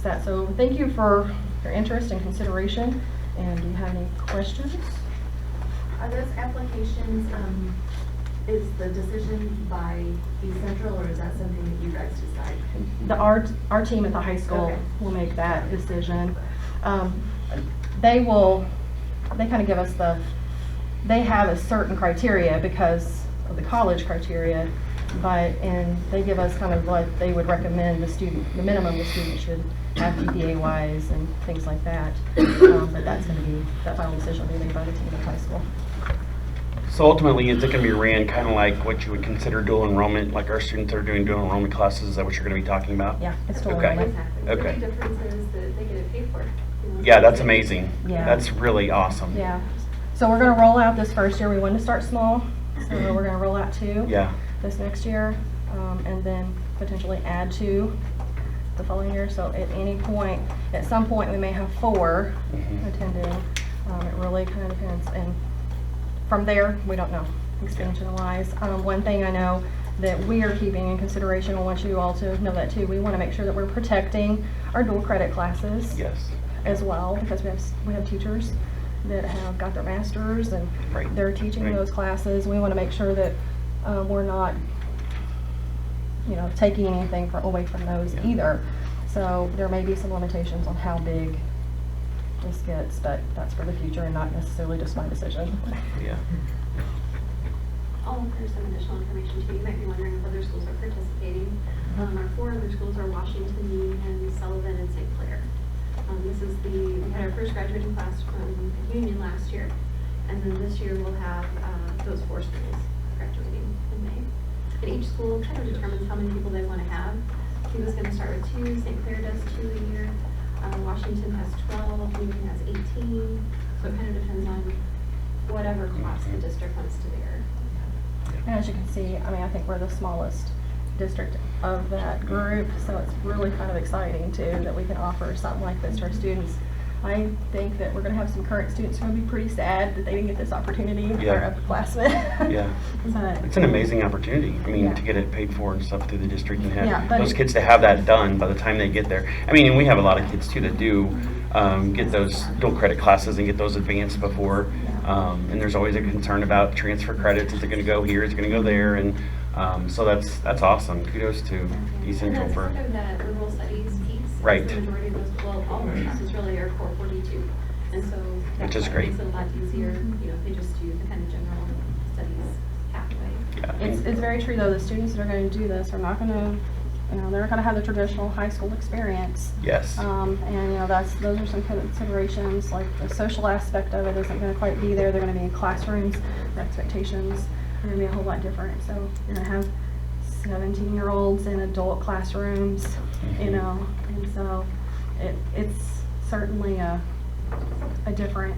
that. So thank you for your interest and consideration. And do you have any questions? Are those applications, is the decision by East Central, or is that something that you guys decide? Our team at the high school will make that decision. They kind of give us they have a certain criteria because of the college criteria, and they give us kind of what they would recommend the minimum the student should have GPA wise and things like that. But that's going to be, that final decision will be made by the team at high school. So ultimately, is it going to be ran kind of like what you would consider dual enrollment, like our students are doing dual enrollment classes? Is that what you're going to be talking about? Yeah, it's dual okay. enrollment. Okay. The big difference is that they get it paid for. Yeah, that's amazing. Yeah. That's really awesome. Yeah. So we're going to roll out this first year. We wanted to start small, so we're going to roll out 2 this next year, and then potentially add 2 the following year. So at any point, at some point, we may have 4 attending. It really kind of depends. And from there, we don't know, expansion-wise. One thing I know that we are keeping in consideration, I want you all to know that too, we want to make sure that we're protecting our dual credit classes as well, because we have teachers that have got their masters and they're teaching those classes. We want to make sure that we're not, taking anything away from those either. So there may be some limitations on how big this gets, but that's for the future and not necessarily just my decision. Yeah. I'll offer some additional information too. You might be wondering if other schools are participating. Our 4 other schools are Washington, Union, Sullivan, and St. Clair. We had our first graduating class from Union last year, and then this year we'll have those 4 schools graduating in May. And each school kind of determines how many people they want to have. Cuba's going to start with 2, St. Clair does 2 a year, Washington has 12, Union has 18, so it kind of depends on whatever class the district wants to bear. And as you can see, I think we're the smallest district of that group, so it's really kind of exciting too that we can offer something like this to our students. I think that we're going to have some current students who are going to be pretty sad that they didn't get this opportunity, our upperclassmen. Yeah. It's an amazing opportunity. To get it paid for and stuff through the district and have those kids to have that done by the time they get there. And we have a lot of kids too that do get those dual credit classes and get those advanced before. And there's always a concern about transfer credits. Is it going to go here? Is it going to go there? And so that's awesome. Kudos to East Central for. And that's part of that rural studies piece. Right. The majority of those, all of those classes really are core 42. And so which is that great. makes it a lot easier, if they just do the kind of general studies pathway. Yeah. It's very true though, the students that are going to do this are not going to, they're not going to have the traditional high school experience. Yes. Those are some considerations, like the social aspect of it isn't going to quite be there. They're going to be in classrooms, the expectations are going to be a whole lot different. So you're going to have 17-year-olds in adult classrooms, and so it's certainly a different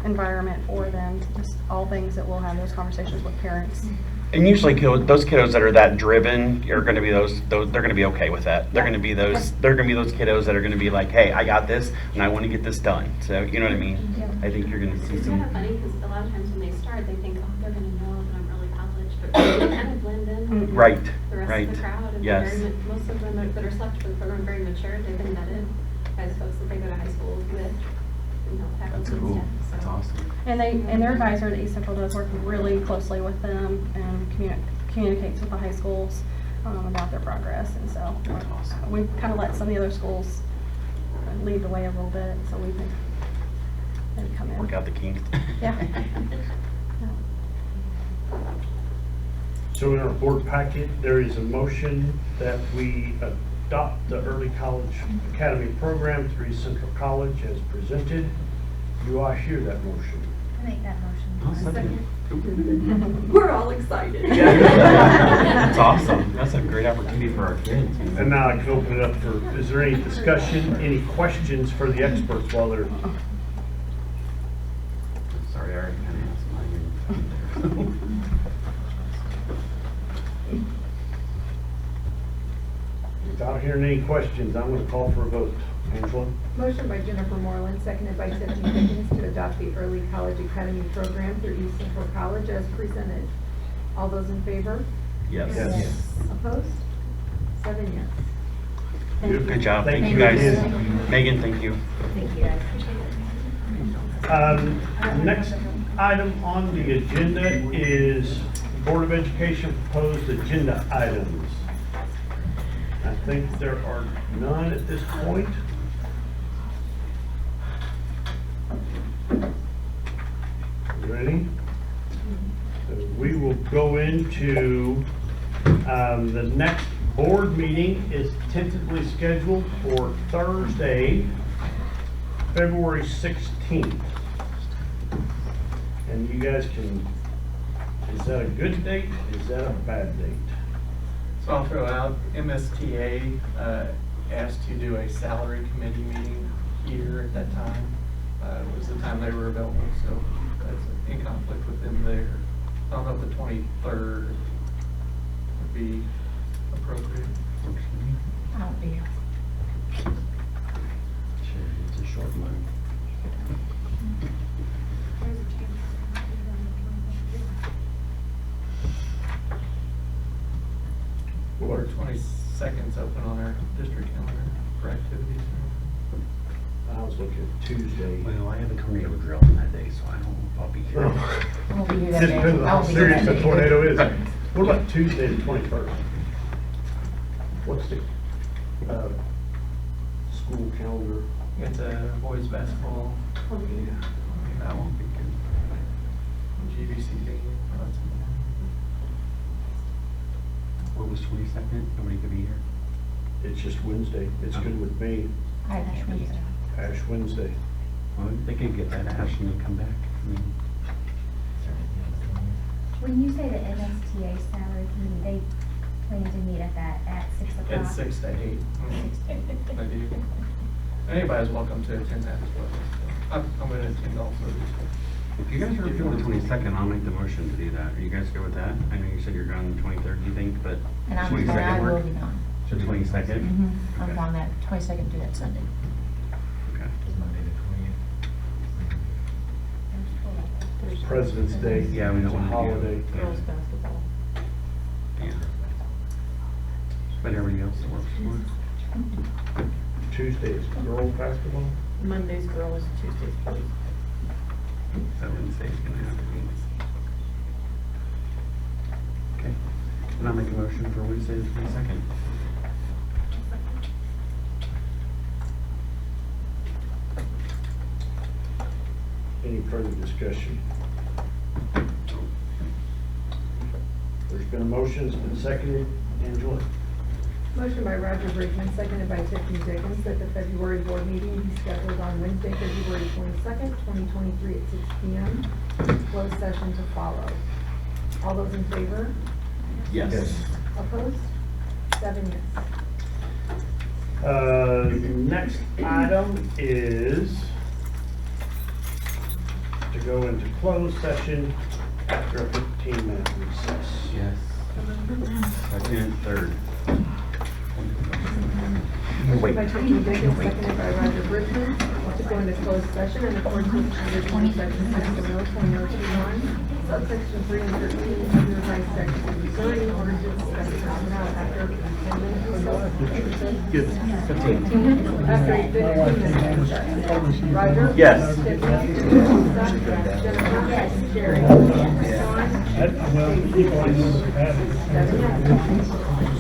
environment for them. Just all things that we'll have those conversations with parents. And usually those kiddos that are that driven are going to be those they're going to be okay with that. They're going to be those kiddos that are going to be like, hey, I got this and I want to get this done. So you know what I mean? Yeah. I think you're going to see It's some. kind of funny because a lot of times when they start, they think, they're going to know that I'm early college, but they kind of blend in with Right. the rest of the crowd. And Yes. most of them that are selected for the program are very mature. They've been vetted by the folks that they go to high school with, faculty That's and cool. staff. So. That's awesome. And their advisor at East Central does work really closely with them and communicates with the high schools about their progress. And so we kind of let some of the other schools lead the way a little bit, so we think they would come in. Work out the kinks. Yeah. So in our board packet, there is a motion that we adopt the Early College Academy program through East Central College as presented. Do I hear that motion? I make that motion. We're all excited. That's awesome. That's a great opportunity for our kids. And now I can open it up for, is there any discussion, any questions for the experts while they're, Sorry, I already kind of asked mine. without hearing any questions, I'm going to call for a vote. Angela? Motion by Jennifer Moreland, seconded by Tiffany Dickens to adopt the Early College Academy program through East Central College as presented. All those in favor? Yes. Yes. Opposed? 7 yes. Good job. Thank you Thank guys. you. Megan, thank you. Thank you, guys. Next item on the agenda is Board of Education proposed agenda items. I think there are none at this point. Ready? So we will go into the next board meeting is tentatively scheduled for Thursday, February 16th. And you guys can, is that a good date? Is that a bad date? So I'll throw out MSTA asked to do a salary committee meeting here at that time. It was the time they were available, so that's in conflict with them there. I don't know if the 23rd would be appropriate. I'll be here. 22nd's open on our district calendar for activities. I was looking at Tuesday. Well, I have a tornado drill on that day, so I don't know if I'll be here. I won't be here that Just day. depends on I how won't be here serious that the day. tornado is. What about Tuesday the 21st? What's the, school calendar? It's a boys basketball. That won't be good. GVC game. What was 22nd? Nobody could be here. It's just Wednesday. It's good with me. I can't be here. Ash Wednesday. Well, they could get that ash and then come back. I mean, When you say the MSTA salary committee, they plan to meet at 6 o'clock? It's 6 to 8. I do. Anybody's welcome to attend that as well. So I'm going to attend also. if you guys are okay with the 22nd, I'll make the motion to do that. Are you guys good with that? I know you said you're gone the 23rd, you think, but And I'm 22nd gone, I will work? be gone. So 22nd? I'm Okay. gone that 22nd to that Sunday. Okay. Monday the 20th. President's Day. Yeah, we don't It's a want to do holiday. it. Girls basketball. Yeah. But everybody else that works for it. Tuesday is girls basketball. Monday's girls, Tuesday's boys. So Wednesday's gonna have to be. Okay. And I'll make a motion for Wednesday the 22nd. Any further discussion? There's been a motion, it's been seconded. Angela? Motion by Roger Brickman, seconded by Tiffany Dickens, that the February board meeting be scheduled on Wednesday, February 22nd, 2023 at 6 p.m. Closed session to follow. All those in favor? Yes. Opposed? 7 yes. Next item is to go into closed session after a 15-minute recess. Yes. Second, third. Motion by Tiffany Dickens, seconded by Roger Brickman, to go into closed session in accordance with provisions of section 6.0.021, subsection 3 and 13 of the revised statutes of Missouri, in order to discuss personnel after a 10-minute recess. 15. After a 15-minute recess. Roger? Yes. Tiffany? Lisa? Jennifer? Yes. Jerry? Sean? Well, you always have it. 7 yes.